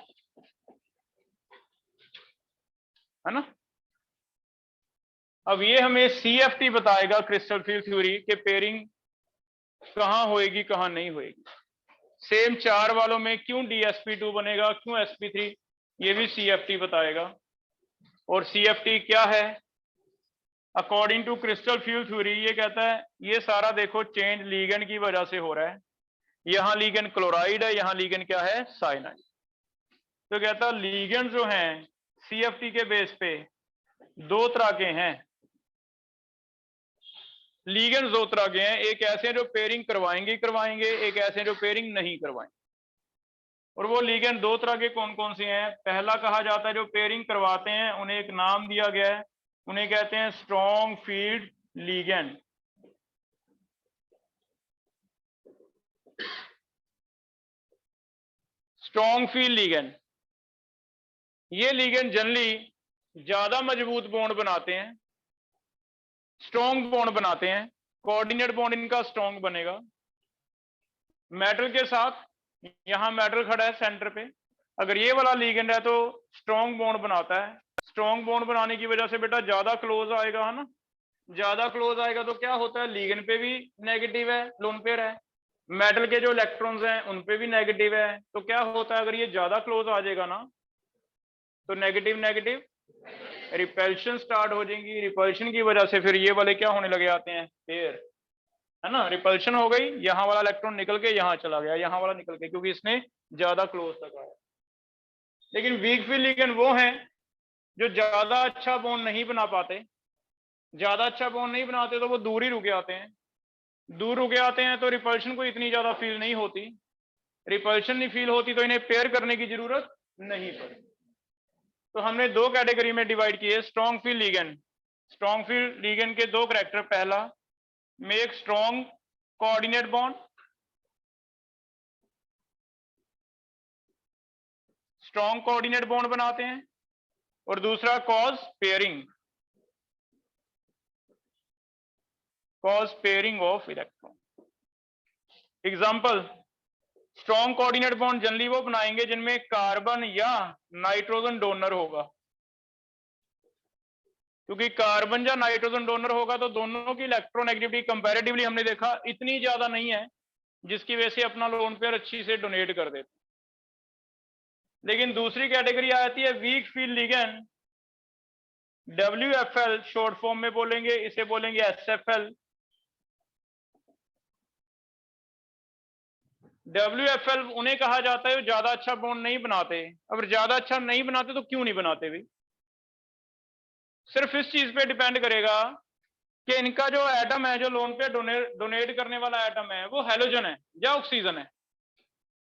है ना। अब ये हमें CFT बताएगा, क्रिस्टल फील्ड थ्योरी, के पेयरिंग कहां होएगी कहां नहीं होएगी। सेम 4 वालों में क्यों DsP2 बनेगा, क्यों sp3, ये भी CFT बताएगा। और CFT क्या है according to crystal field theory, ये कहता है ये सारा देखो चेंज लीगेंड की वजह से हो रहा है। यहां लीगेंड क्लोराइड है, यहां लीगेंड क्या है, साइनाइड। तो कहता है लीगेंड जो हैं CFT के बेस पे 2 तरह के हैं, लीगेंड 2 तरह के हैं, एक ऐसे हैं जो पेयरिंग करवाएंगे, एक ऐसे हैं जो पेयरिंग नहीं करवाएंगे। और वो लीगेंड 2 तरह के कौन कौन से हैं, पहला कहा जाता है जो पेयरिंग करवाते हैं, उन्हें एक नाम दिया गया है, उन्हें कहते हैं strong field ligand. Strong field ligand, ये लीगेंड जनरली ज्यादा मजबूत बॉन्ड बनाते हैं, स्ट्रॉन्ग बॉन्ड बनाते हैं, कोऑर्डिनेट बॉन्ड इनका स्ट्रॉन्ग बनेगा मेटल के साथ। यहां मेटल खड़ा है सेंटर पे, अगर ये वाला लीगेंड है तो स्ट्रॉन्ग बॉन्ड बनाता है। स्ट्रॉन्ग बॉन्ड बनाने की वजह से बेटा ज्यादा क्लोज आएगा है ना, ज्यादा क्लोज आएगा तो क्या होता है, लीगेंड पे भी नेगेटिव है, लोन पेयर है, मेटल के जो इलेक्ट्रॉन्स हैं उन पे भी नेगेटिव है, तो क्या होता है अगर ये ज्यादा क्लोज आ जाएगा ना तो नेगेटिव नेगेटिव रिपल्शन स्टार्ट हो जाएंगी, रिपल्शन की वजह से फिर ये वाले क्या होने लगे आते हैं, पेयर है ना, रिपल्शन हो गई, यहाँ वाला इलेक्ट्रॉन निकल के यहाँ चला गया, यहाँ वाला निकल के, क्योंकि इसने ज्यादा क्लोज तक आया। लेकिन वीक फील्ड लिगेंड वो हैं जो ज्यादा अच्छा बॉन्ड नहीं बना पाते, ज्यादा अच्छा बॉन्ड नहीं बनाते तो वो दूर ही रुके आते हैं, दूर रुके आते हैं तो रिपल्शन को इतनी ज्यादा फील नहीं होती, रिपल्शन नहीं फील होती तो इन्हें पेयर करने की जरूरत नहीं पड़ती। तो हमने 2 कैटेगरी में डिवाइड किए, strong field ligand. Strong field ligand के 2 कैरेक्टर, पहला make strong coordinate bond, strong coordinate bond बनाते हैं, और दूसरा cause pairing, cause pairing of electron. Example, strong coordinate bond generally वो बनाएंगे जिनमें कार्बन या नाइट्रोजन डोनर होगा, क्योंकि कार्बन या नाइट्रोजन डोनर होगा तो दोनों की इलेक्ट्रोनेगेटिविटी कंपैरेटिवली हमने देखा इतनी ज्यादा नहीं है, जिसकी वजह से अपना लोन पेयर अच्छी से डोनेट कर देते। लेकिन दूसरी कैटेगरी आती है weak field ligand, WFL short form में बोलेंगे, इसे बोलेंगे SFL। WFL उन्हें कहा जाता है जो ज्यादा अच्छा बॉन्ड नहीं बनाते। अब ज्यादा अच्छा नहीं बनाते तो क्यों नहीं बनाते भी, सिर्फ इस चीज पे डिपेंड करेगा कि इनका जो एटम है, जो लोन पे डोनेट करने वाला एटम है, वो हेलोजन है या ऑक्सीजन है।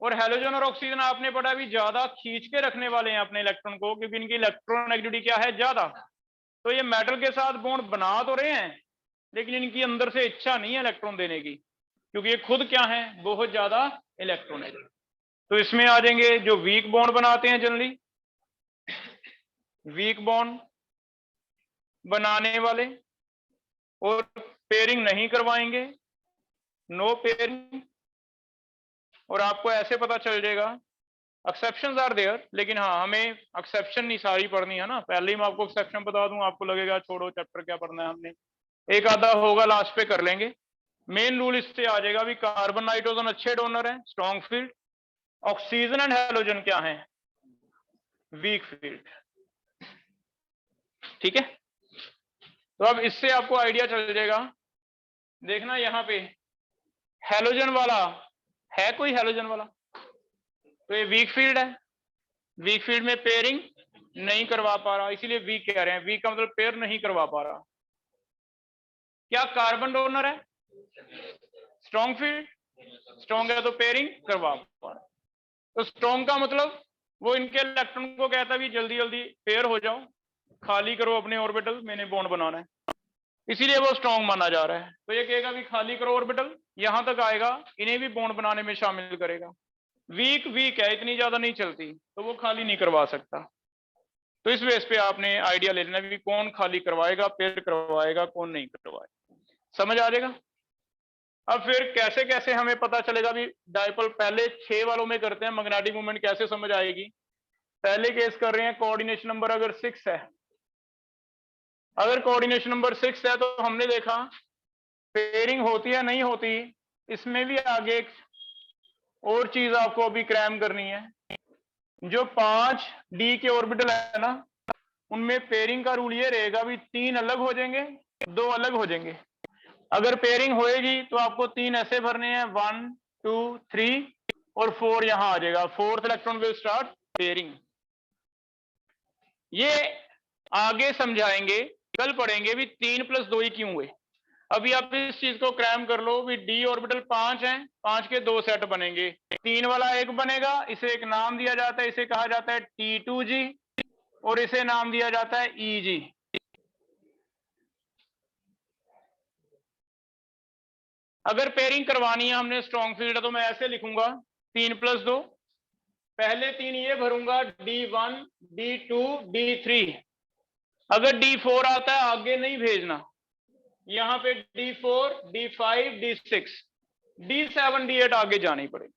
और हेलोजन और ऑक्सीजन आपने पढ़ा भी ज्यादा खींच के रखने वाले हैं अपने इलेक्ट्रॉन को, क्योंकि इनकी इलेक्ट्रोनेगेटिविटी क्या है, ज्यादा। तो ये मेटल के साथ बॉन्ड बना तो रहे हैं, लेकिन इनकी अंदर से इच्छा नहीं है इलेक्ट्रॉन देने की, क्योंकि ये खुद क्या है, बहुत ज्यादा इलेक्ट्रॉन है। तो इसमें आ जाएंगे जो वीक बॉन्ड बनाते हैं जनरली, वीक बॉन्ड बनाने वाले, और पेयरिंग नहीं करवाएंगे, नो पेयरिंग। और आपको ऐसे पता चल जाएगा, एक्सेप्शंस आर देयर, लेकिन हाँ हमें एक्सेप्शन नहीं सारी पढ़नी है ना, पहले ही मैं आपको एक्सेप्शन बता दूं, आपको लगेगा छोड़ो चैप्टर क्या पढ़ना है, हमने एक आधा होगा लास्ट पे कर लेंगे। मेन रूल इससे आ जाएगा भी कार्बन नाइट्रोजन अच्छे डोनर है, strong field, oxygen and halogen क्या है, वीक फील्ड। ठीक है, तो अब इससे आपको आइडिया चल जाएगा। देखना यहाँ पे हेलोजन वाला है, कोई हेलोजन वाला, तो ये वीक फील्ड है, वीक फील्ड में पेयरिंग नहीं करवा पा रहा, इसीलिए वीक कह रहे हैं, वीक का मतलब पेयर नहीं करवा पा रहा। क्या कार्बन डोनर है, स्ट्रॉन्ग फील्ड, स्ट्रॉन्ग है तो पेयरिंग करवा पा रहा। तो स्ट्रॉन्ग का मतलब वो इनके इलेक्ट्रॉन को कहता है भी जल्दी जल्दी पेयर हो जाओ, खाली करो अपने ऑर्बिटल, मैंने बॉन्ड बनाना है। इसीलिए वो स्ट्रॉन्ग माना जा रहा है। तो ये कहेगा भी खाली करो ऑर्बिटल, यहां तक आएगा, इन्हें भी बॉन्ड बनाने में शामिल करेगा। वीक वीक है, इतनी ज्यादा नहीं चलती, तो वो खाली नहीं करवा सकता। तो इस बेस पे आपने आइडिया ले लेना भी कौन खाली करवाएगा, पेयर करवाएगा, कौन नहीं करवाएगा, समझ आ जाएगा। अब फिर कैसे कैसे हमें पता चलेगा भी डाइपोल, पहले 6 वालों में करते हैं, मैग्नेटिक मोमेंट कैसे समझ आएगी। पहले केस कर रहे हैं, कोऑर्डिनेशन नंबर अगर 6 है, अगर कोऑर्डिनेशन नंबर 6 है तो हमने देखा पेयरिंग होती है नहीं होती, इसमें भी आगे एक और चीज आपको अभी क्रैम करनी है। जो 5 डी के ऑर्बिटल है ना, उनमें पेयरिंग का रूल ये रहेगा भी 3 अलग हो जाएंगे, 2 अलग हो जाएंगे। अगर पेयरिंग होएगी तो आपको 3 ऐसे भरने हैं, 1 2 3 और 4 यहां आ जाएगा, 4th electron will start pairing. ये आगे समझाएंगे, कल पढ़ेंगे भी 3 + 2 ही क्यों हुए। अभी आप इस चीज को क्रैम कर लो भी डी ऑर्बिटल 5 हैं, 5 के 2 सेट बनेंगे, 3 वाला एक बनेगा, इसे एक नाम दिया जाता है, इसे कहा जाता है T2G और इसे नाम दिया जाता है EG। अगर पेयरिंग करवानी है हमने स्ट्रॉन्ग फील्ड, तो मैं ऐसे लिखूंगा 3 + 2, पहले 3 ये भरूंगा D1 D2 D3। अगर D4 आता है आगे नहीं भेजना, यहां पे D4 D5 D6 D7 D8 आगे जानी पड़ेगी।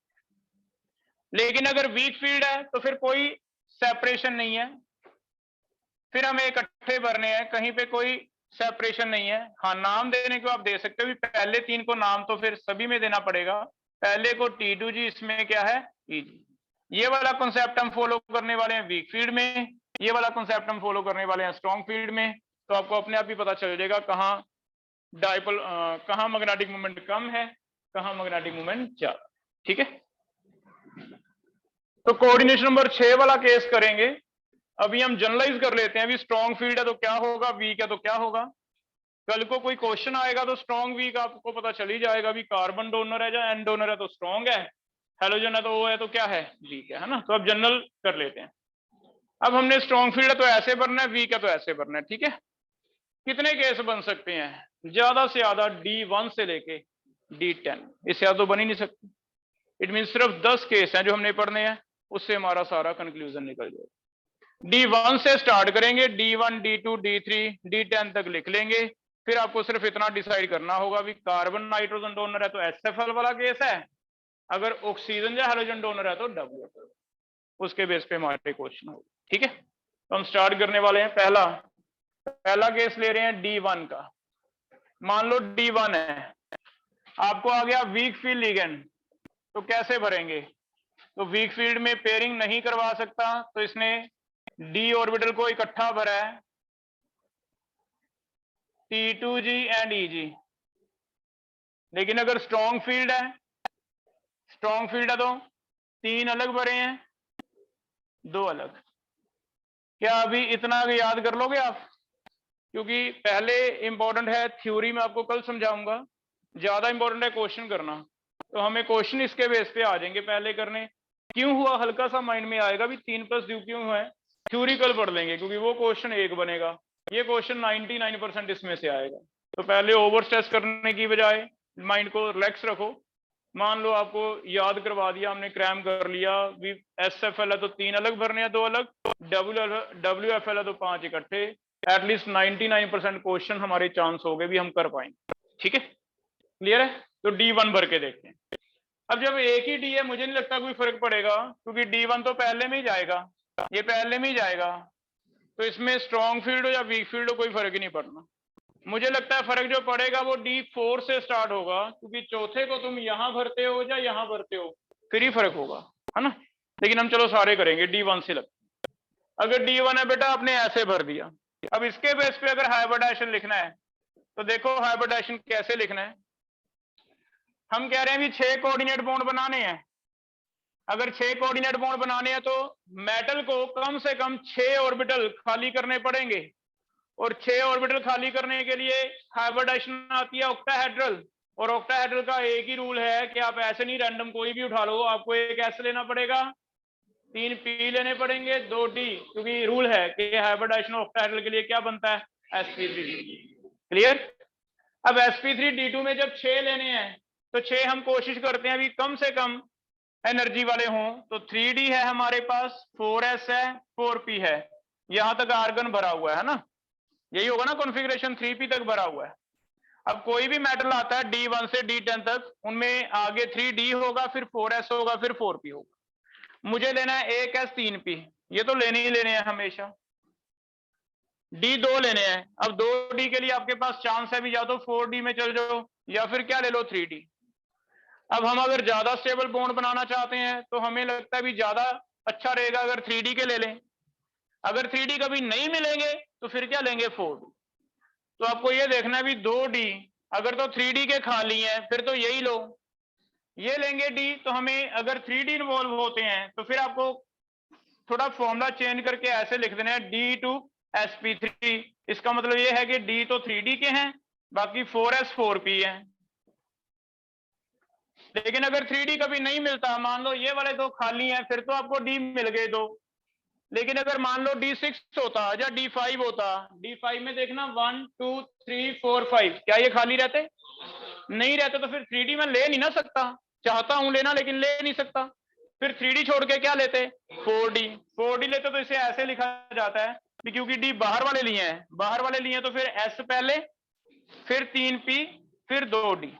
लेकिन अगर वीक फील्ड है तो फिर कोई सेपरेशन नहीं है, फिर हमें इकट्ठे भरने हैं, कहीं पे कोई सेपरेशन नहीं है। हाँ, नाम देने को आप दे सकते हो भी पहले 3 को नाम तो फिर सभी में देना पड़ेगा। पहले को T2G, इसमें क्या है EG। ये वाला कॉन्सेप्ट हम फॉलो करने वाले हैं वीक फील्ड में, ये वाला कॉन्सेप्ट हम फॉलो करने वाले हैं स्ट्रॉन्ग फील्ड में। तो आपको अपने आप ही पता चल जाएगा कहाँ डाइपोल, कहाँ मैग्नेटिक मोमेंट कम है, कहाँ मैग्नेटिक मोमेंट ज्यादा। ठीक है, तो कोऑर्डिनेशन नंबर 6 वाला केस करेंगे। अभी हम जनरलाइज कर लेते हैं, अभी स्ट्रॉन्ग फील्ड है तो क्या होगा, वीक है तो क्या होगा। कल को कोई क्वेश्चन आएगा तो स्ट्रॉन्ग वीक आपको पता चल ही जाएगा भी कार्बन डोनर है या एन डोनर है तो स्ट्रॉन्ग है, हेलोजन है तो वो है तो क्या है, वीक है ना। तो अब जनरल कर लेते हैं। अब हमने स्ट्रॉन्ग फील्ड है तो ऐसे भरना है, वीक है तो ऐसे भरना है। ठीक है, कितने केस बन सकते हैं, ज्यादा से ज्यादा D1 से लेके D10, इससे ज्यादा तो बन ही नहीं सकती। इट मीन सिर्फ 10 केस हैं जो हमने पढ़ने हैं, उससे हमारा सारा कंक्लूजन निकल जाएगा। D1 से स्टार्ट करेंगे, D1 D2 D3 D10 तक लिख लेंगे। फिर आपको सिर्फ इतना डिसाइड करना होगा भी कार्बन नाइट्रोजन डोनर है तो SFL वाला केस है, अगर ऑक्सीजन या हाइड्रोजन डोनर है तो WFL। उसके बेस पे हमारे क्वेश्चन होगा। ठीक है, तो हम स्टार्ट करने वाले हैं। पहला केस ले रहे हैं D1 का। मान लो D1 है, आपको आ गया वीक फील्ड लिगेंड, तो कैसे भरेंगे। तो वीक फील्ड में पेयरिंग नहीं करवा सकता, तो इसने D ऑर्बिटल को इकट्ठा भरा है, T2G एंड EG। लेकिन अगर स्ट्रॉन्ग फील्ड है, स्ट्रॉन्ग फील्ड है तो 3 अलग भरे हैं, 2 अलग। क्या अभी इतना याद कर लोगे आप, क्योंकि पहले इंपॉर्टेंट है थ्योरी में आपको कल समझाऊंगा, ज्यादा इंपॉर्टेंट है क्वेश्चन करना। तो हमें क्वेश्चन इसके बेस पे आ जाएंगे पहले करने। क्यों हुआ हल्का सा माइंड में आएगा भी 3 + 2 क्यों है, थ्योरी कल पढ़ लेंगे, क्योंकि वो क्वेश्चन एक बनेगा, ये क्वेश्चन 99% इसमें से आएगा। तो पहले ओवर स्ट्रेस करने की बजाय माइंड को रिलैक्स रखो। मान लो आपको याद करवा दिया हमने, क्रैम कर लिया भी SFL है तो 3 अलग भरने हैं, 2 अलग, WFL है तो 5 इकट्ठे। एटलीस्ट 99% क्वेश्चन हमारे चांस हो गए भी हम कर पाएंगे। ठीक है, क्लियर है। तो D1 भर के देखते हैं। अब जब एक ही D है, मुझे नहीं लगता कोई फर्क पड़ेगा, क्योंकि D1 तो पहले में ही जाएगा, ये पहले में ही जाएगा, तो इसमें स्ट्रॉन्ग फील्ड हो या वीक फील्ड हो कोई फर्क ही नहीं पड़ना। मुझे लगता है फर्क जो पड़ेगा वो D4 से स्टार्ट होगा, क्योंकि चौथे को तुम यहां भरते हो या यहां भरते हो, फिर ही फर्क होगा, है ना। लेकिन हम चलो सारे करेंगे, D1 से लगता। अगर D1 है बेटा, आपने ऐसे भर दिया। अब इसके बेस पे अगर हाइब्रिडाइजेशन लिखना है, तो देखो हाइब्रिडाइजेशन कैसे लिखना है। हम कह रहे हैं भी 6 कोऑर्डिनेट बॉन्ड बनाने हैं। अगर 6 कोऑर्डिनेट बॉन्ड बनाने हैं तो मेटल को कम से कम 6 ऑर्बिटल खाली करने पड़ेंगे, और 6 ऑर्बिटल खाली करने के लिए हाइब्रिडाइजेशन आती है ऑक्टाहेड्रल। और ऑक्टाहेड्रल का एक ही रूल है कि आप ऐसे नहीं रैंडम कोई भी उठा लो, आपको एक ऐसे लेना पड़ेगा, 3 P लेने पड़ेंगे, 2 D, क्योंकि रूल है कि हाइब्रिडाइजेशन ऑक्टाहेड्रल के लिए क्या बनता है, sp3। क्लियर। अब sp3d2 में जब 6 लेने हैं तो 6 हम कोशिश करते हैं अभी कम से कम एनर्जी वाले हों, तो 3d है हमारे पास, 4s है, 4p है, यहां तक आर्गन भरा हुआ है ना, यही होगा ना कॉन्फ़िगरेशन, 3p तक भरा हुआ है। अब कोई भी मेटल आता है D1 से D10 तक, उनमें आगे 3d होगा, फिर 4s होगा, फिर 4p होगा। मुझे लेना है 1s 3p, ये तो लेने ही लेने हैं हमेशा। D2 लेने हैं, अब 2d के लिए आपके पास चांस है भी, या तो 4d में चल जाओ या फिर क्या ले लो 3d। अब हम अगर ज्यादा स्टेबल बॉन्ड बनाना चाहते हैं तो हमें लगता है भी ज्यादा अच्छा रहेगा अगर 3d के ले लें। अगर 3d कभी नहीं मिलेंगे तो फिर क्या लेंगे 4d। तो आपको ये देखना है भी 2d, अगर तो 3d के खाली हैं फिर तो यही लो, ये लेंगे d, तो हमें अगर 3d इन्वॉल्व होते हैं तो फिर आपको थोड़ा फॉर्मूला चेंज करके ऐसे लिख देना है D2sp3। इसका मतलब ये है कि d तो 3d के हैं, बाकी 4s 4p है। लेकिन अगर 3d कभी नहीं मिलता, मान लो ये वाले दो खाली हैं, फिर तो आपको d मिल गए दो। लेकिन अगर मान लो D6 होता या D5 होता, D5 में देखना 1 2 3 4 5, क्या ये खाली रहते? नहीं रहते, तो फिर 3d में ले नहीं ना सकता, चाहता हूं लेना लेकिन ले नहीं सकता, फिर 3d छोड़ के क्या लेते? 4d। 4d लेते तो इसे ऐसे लिखा जाता है क्योंकि d बाहर वाले लिए हैं, बाहर वाले लिए तो फिर s पहले, फिर 3p, फिर 2d।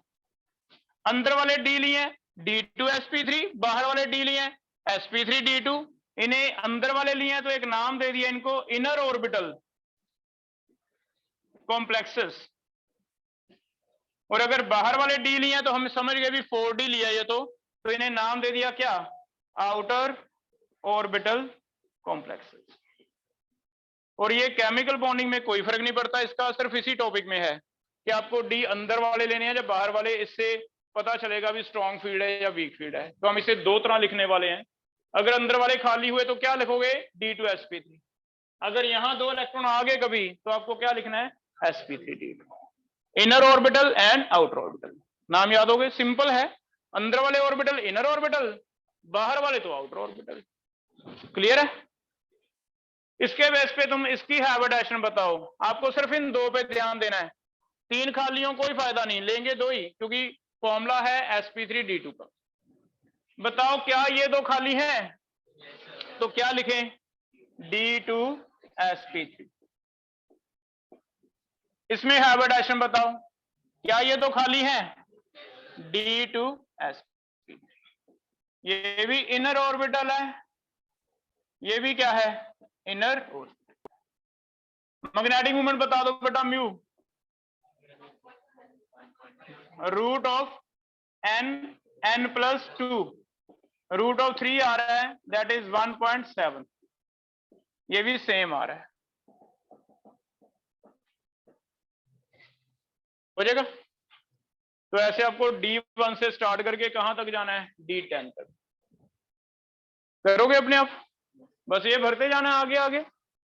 अंदर वाले d लिए हैं D2sp3, बाहर वाले d लिए हैं sp3d2। इन्हें अंदर वाले लिए हैं तो एक नाम दे दिया इनको इनर ऑर्बिटल कॉम्प्लेक्सेस, और अगर बाहर वाले d लिए हैं तो हम समझ गए भी 4d लिया ये तो इन्हें नाम दे दिया क्या? Outer orbital complexes. और ये केमिकल बॉन्डिंग में कोई फर्क नहीं पड़ता, इसका सिर्फ इसी टॉपिक में है कि आपको d अंदर वाले लेने हैं या बाहर वाले, इससे पता चलेगा भी स्ट्रॉन्ग फील्ड है या वीक फील्ड है। तो हम इसे दो तरह लिखने वाले हैं। अगर अंदर वाले खाली हुए तो क्या लिखोगे? D2sp3। अगर यहां 2 इलेक्ट्रॉन आ गए कभी तो आपको क्या लिखना है? sp3d2। Inner orbital and outer orbital, नाम याद हो गए, सिंपल है। अंदर वाले ऑर्बिटल इनर ऑर्बिटल, बाहर वाले तो आउटर ऑर्बिटल। क्लियर है? इसके बेस पे तुम इसकी हाइब्रिडाइजेशन बताओ। आपको सिर्फ इन दो पे ध्यान देना है, 3 खालियों कोई फायदा नहीं, लेंगे 2 ही क्योंकि फॉर्मूला है sp3d2 का। बताओ क्या ये 2 खाली हैं? तो क्या लिखें? D2sp3। इसमें हाइब्रिडाइजेशन बताओ, क्या ये 2 खाली हैं? D2sp3। ये भी इनर ऑर्बिटल है, ये भी क्या है? Inner orbital. मैग्नेटिक मोमेंट बता दो बेटा, mu root of n+2, root of 3 आ रहा है, दैट इज 1.7। ये भी सेम आ रहा है, हो जाएगा। तो ऐसे आपको D1 से स्टार्ट करके कहां तक जाना है? D10 तक करोगे अपने आप, बस ये भरते जाना है आगे आगे।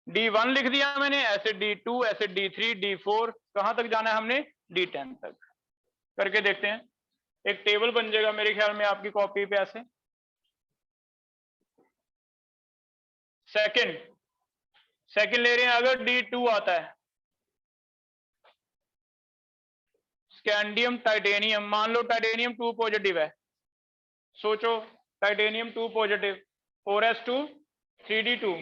D1 लिख दिया मैंने, ऐसे D2, ऐसे D3, D4, कहां तक जाना है हमने? D10 तक। करके देखते हैं, एक टेबल बन जाएगा मेरे ख्याल में आपकी कॉपी पे ऐसे। सेकंड ले रहे हैं, अगर D2 आता है, स्कैंडियम टाइटेनियम, मान लो टाइटेनियम 2 पॉजिटिव है, सोचो टाइटेनियम 2 पॉजिटिव, 4s2 3d2,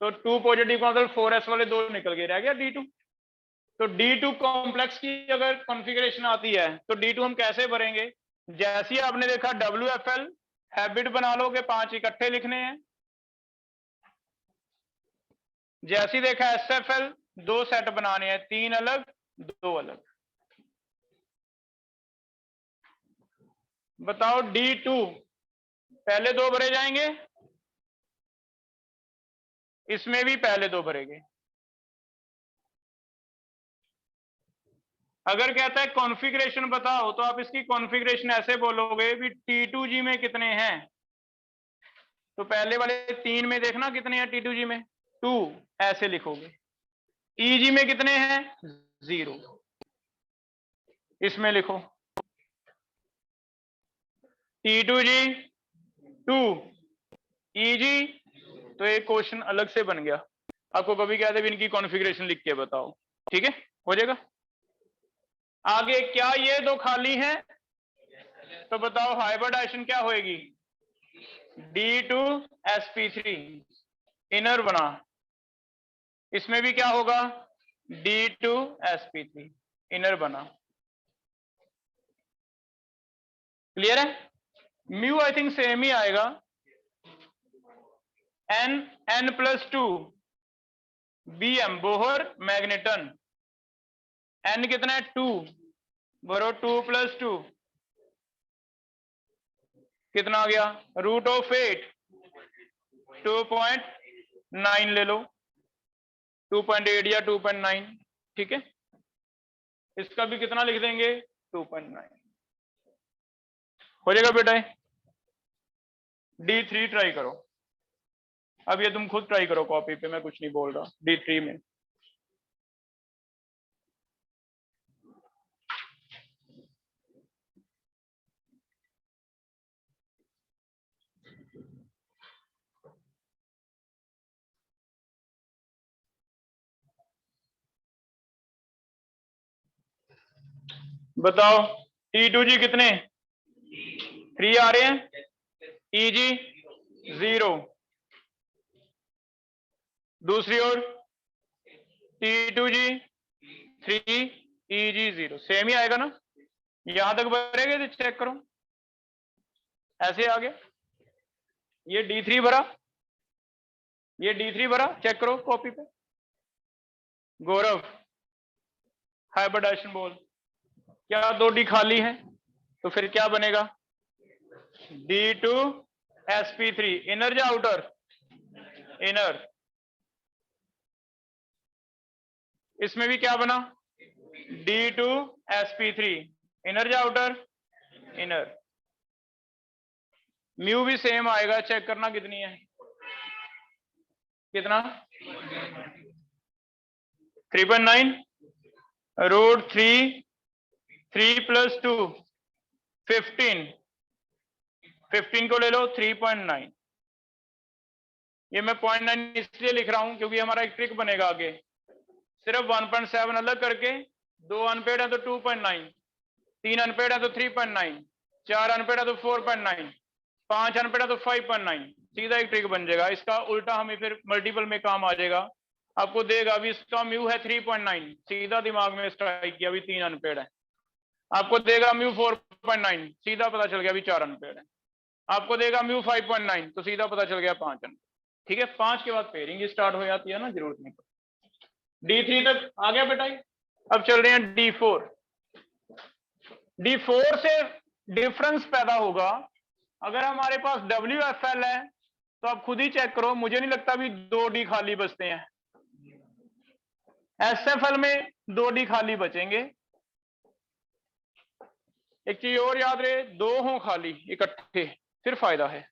तो 2 पॉजिटिव का मतलब 4s वाले 2 निकल के रह गया D2। तो D2 कॉम्प्लेक्स की अगर कॉन्फ़िगरेशन आती है तो D2 हम कैसे भरेंगे? जैसे ही आपने देखा WFL हैबिट बना लो के 5 इकट्ठे लिखने हैं, जैसे ही देखा SFL 2 सेट बनाने हैं, 3 अलग 2 अलग। बताओ D2 पहले 2 भरे जाएंगे, इसमें भी पहले 2 भरेंगे। अगर कहता है कॉन्फ़िगरेशन बताओ तो आप इसकी कॉन्फ़िगरेशन ऐसे बोलोगे भी T2G में कितने हैं, तो पहले वाले 3 में देखना कितने हैं T2G में, 2 ऐसे लिखोगे। EG में कितने हैं? 0, इसमें लिखो। T2G 2, EG, तो एक क्वेश्चन अलग से बन गया। आपको कभी कहते भी इनकी कॉन्फ़िगरेशन लिख के बताओ, ठीक है, हो जाएगा। आगे क्या ये दो खाली हैं? तो बताओ हाइब्रिडाइजेशन क्या होएगी? D2sp3 इनर बना, इसमें भी क्या होगा? D2sp3 इनर बना। क्लियर है? म्यू आई थिंक सेम ही आएगा, n+2 Bm Bohr magneton, n कितना है? 2 बरो 2+2 कितना आ गया? √8 2.9 ले लो, 2.8 या 2.9, ठीक है। इसका भी कितना लिख देंगे? 2.9 हो जाएगा बेटा। D3 ट्राई करो, अब ये तुम खुद ट्राई करो कॉपी पे, मैं कुछ नहीं बोल रहा। D3 में बताओ T2G कितने? 3 आ रहे हैं, EG 0, दूसरी ओर T2G 3 EG 0, सेम ही आएगा ना? यहां तक भरेंगे तो चेक करो, ऐसे आ गया। ये D3 भरा, ये D3 भरा, चेक करो कॉपी पे। गौरव हाइब्रिडाइजेशन बोल, क्या 2D खाली है? तो फिर क्या बनेगा? D2sp3 इनर या आउटर? इनर। इसमें भी क्या बना? D2sp3 इनर या आउटर? इनर। म्यू भी सेम आएगा, चेक करना कितनी है? कितना? 3.9 √3 3+2 15 को ले लो 3.9। ये मैं 0.9 इसलिए लिख रहा हूं क्योंकि हमारा एक ट्रिक बनेगा आगे। सिर्फ 1.7 अलग करके, 2 अनपेड है तो 2.9, 3 अनपेड है तो 3.9, 4 अनपेड है तो 4.9, 5 अनपेड है तो 5.9, सीधा एक ट्रिक बन जाएगा। इसका उल्टा हमें फिर मल्टीपल में काम आ जाएगा। आपको देगा अभी इसका म्यू है 3.9, सीधा दिमाग में स्ट्राइक किया, अभी 3 अनपेड है। आपको देगा म्यू 4.9, सीधा पता चल गया अभी 4 अनपेड है। आपको देगा म्यू 5.9, तो सीधा पता चल गया 5 अनपेड। ठीक है, 5 के बाद पेयरिंग स्टार्ट हो जाती है ना, जरूरत नहीं पड़ती। D3 तक आ गया बेटा। अब चल रहे हैं D4। D4 से डिफरेंस पैदा होगा अगर हमारे पास WFL है, तो आप खुद ही चेक करो, मुझे नहीं लगता भी 2D खाली बचते हैं। SFL में 2D खाली बचेंगे। एक चीज और याद रहे, 2 हों खाली इकट्ठे फिर फायदा है।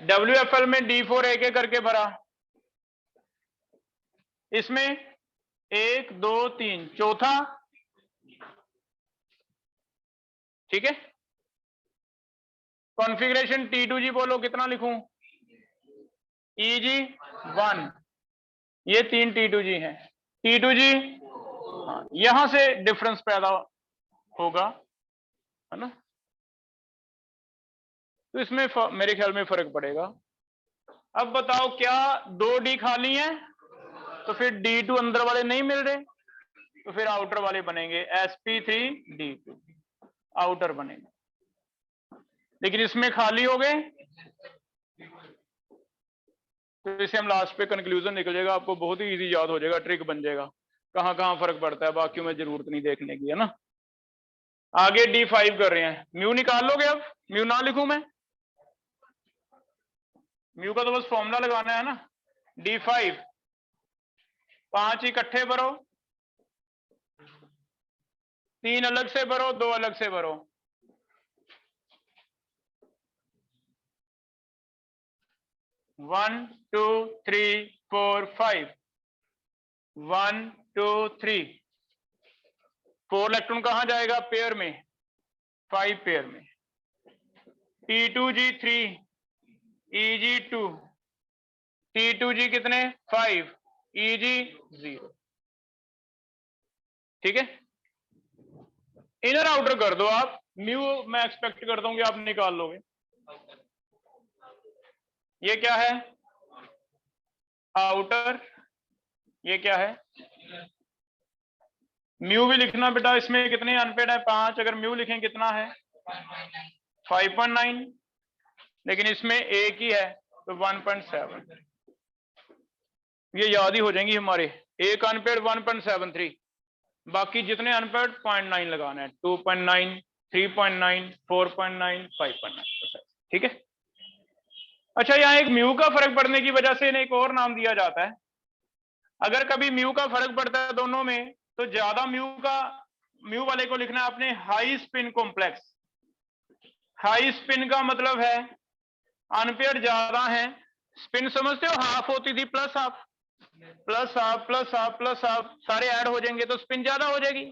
WFL में D4 एक एक करके भरा, इसमें 1 2 3 चौथा, ठीक है। कॉन्फ़िगरेशन T2G बोलो कितना लिखूं? EG 1, ये 3 T2G हैं। T2G यहां से डिफरेंस पैदा होगा, है ना, तो इसमें मेरे ख्याल में फर्क पड़ेगा। अब बताओ क्या 2D खाली हैं? तो फिर D2 अंदर वाले नहीं मिल रहे, तो फिर आउटर वाले बनेंगे, sp3D2 आउटर बनेंगे। लेकिन इसमें खाली हो गए, तो इसे हम लास्ट पे कंक्लूजन निकल जाएगा, आपको बहुत ही इजी याद हो जाएगा, ट्रिक बन जाएगा कहां कहां फर्क पड़ता है, बाकी में जरूरत नहीं देखने की, है ना। आगे D5 कर रहे हैं, म्यू निकाल लोगे? अब म्यू ना लिखूं मैं? म्यू का तो बस फॉर्मूला लगाना है ना। D5 5 इकट्ठे भरो, 3 अलग से भरो, 2 अलग से भरो। One two three four five, 1 2 3, 4 electron कहां जाएगा? पेयर में, 5 पेयर में। T2G3 EG2, T2G कितने? 5, EG 0, ठीक है। इनर आउटर कर दो आप, म्यू मैं एक्सपेक्ट करता हूं कि आप निकाल लोगे। ये क्या है? आउटर। ये क्या है? म्यू भी लिखना बेटा, इसमें कितने अनपेड है? 5। अगर म्यू लिखें कितना है? 5.9। लेकिन इसमें एक ही है तो 1.7। ये याद ही हो जाएंगी हमारे। एक अनपेड 1.73, बाकी जितने अनपेड 0.9 लगाना है। 2.9, 3.9, 4.9, 5.9। ठीक है। अच्छा, यहाँ एक म्यू का फर्क पड़ने की वजह से इन्हें एक और नाम दिया जाता है। अगर कभी म्यू का फर्क पड़ता है दोनों में, तो ज्यादा म्यू वाले को लिखना है आपने high spin complex. High spin का मतलब है अनपेयर ज्यादा है। स्पिन समझते हो? हाफ होती थी, plus half, plus half, plus half, plus half, सारे ऐड हो जाएंगे तो स्पिन ज्यादा हो जाएगी।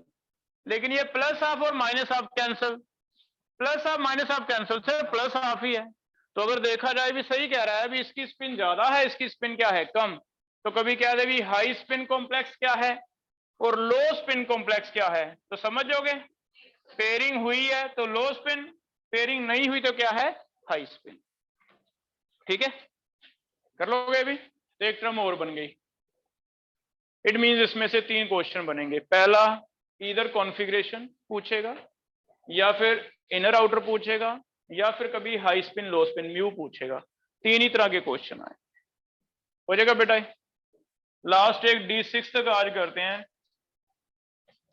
लेकिन ये प्लस हाफ और minus half cancel, plus half minus half cancel, सिर्फ प्लस हाफ ही है। तो अगर देखा जाए भी सही कह रहा है, अभी इसकी स्पिन ज्यादा है, इसकी स्पिन क्या है? कम। तो कभी कह दे भी हाई स्पिन कॉम्प्लेक्स क्या है और लो स्पिन कॉम्प्लेक्स क्या है, तो समझ जाओगे। पेयरिंग हुई है तो लो स्पिन, पेयरिंग नहीं हुई तो क्या है? High spin. ठीक है, कर लोगे अभी? तो एक टर्म और बन गई। इट मींस इसमें से 3 क्वेश्चन बनेंगे। पहला इधर कॉन्फ़िगरेशन पूछेगा, या फिर इनर आउटर पूछेगा, या फिर कभी हाई स्पिन लो स्पिन म्यू पूछेगा। 3 ही तरह के क्वेश्चन आए। हो जाएगा बेटा। लास्ट एक D6 तक आज करते हैं,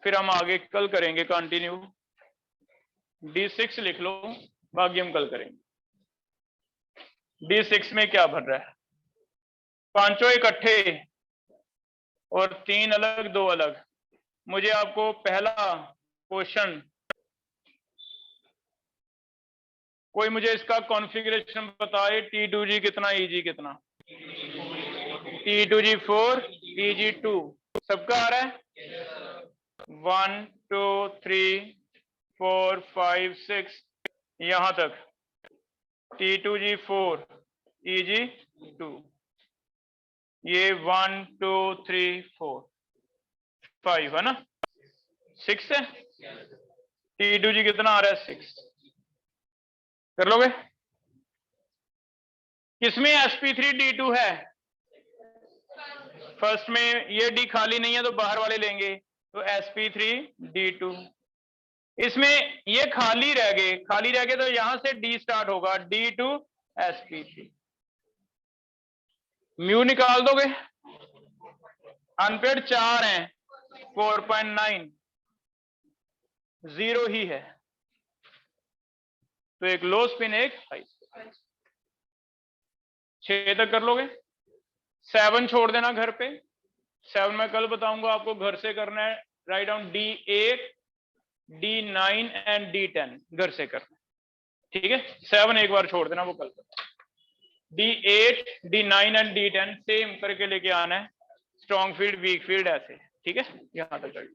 फिर हम आगे कल करेंगे कंटिन्यू। D6 लिख लो, बाकी हम कल करेंगे। D6 में क्या भर रहा है? पांचों इकट्ठे और 3 अलग 2 अलग। मुझे आपको पहला क्वेश्चन, कोई मुझे इसका कॉन्फ़िगरेशन बताए। T2G कितना, EG कितना? T2G 4, EG 2। सबका आ रहा है? 1 2 3 4 5 6 यहां तक। T2G 4, EG 2। ये 1 2 3 4 5 है ना? 6 है। T2G कितना आ रहा है? 6। कर लोगे? किसमें sp3d2 है? फर्स्ट में। ये डी खाली नहीं है तो बाहर वाले लेंगे, तो sp3d2। इसमें ये खाली रह गए तो यहां से डी स्टार्ट होगा, D2 sp3। म्यू निकाल दोगे? अनपेड 4 हैं, 4.9, 0 ही है, तो एक लो स्पिन एक हाई स्पिन। 6 तक कर लोगे? 7 छोड़ देना घर पे। 7 मैं कल बताऊंगा आपको, घर से करना है। Write down D8, D9 and D10 घर से करना। ठीक है, 7 एक बार छोड़ देना, वो कल D8, D9 and D10 same करके लेके आना है। स्ट्रॉन्ग फील्ड, वीक फील्ड, ऐसे। ठीक है, यहां तक चलिए।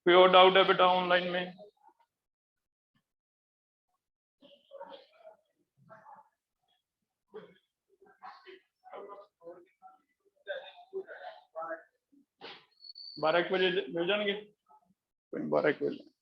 कोई और डाउट है बेटा ऑनलाइन में? बारह बजे मिल जाएंगे? 12 बजे।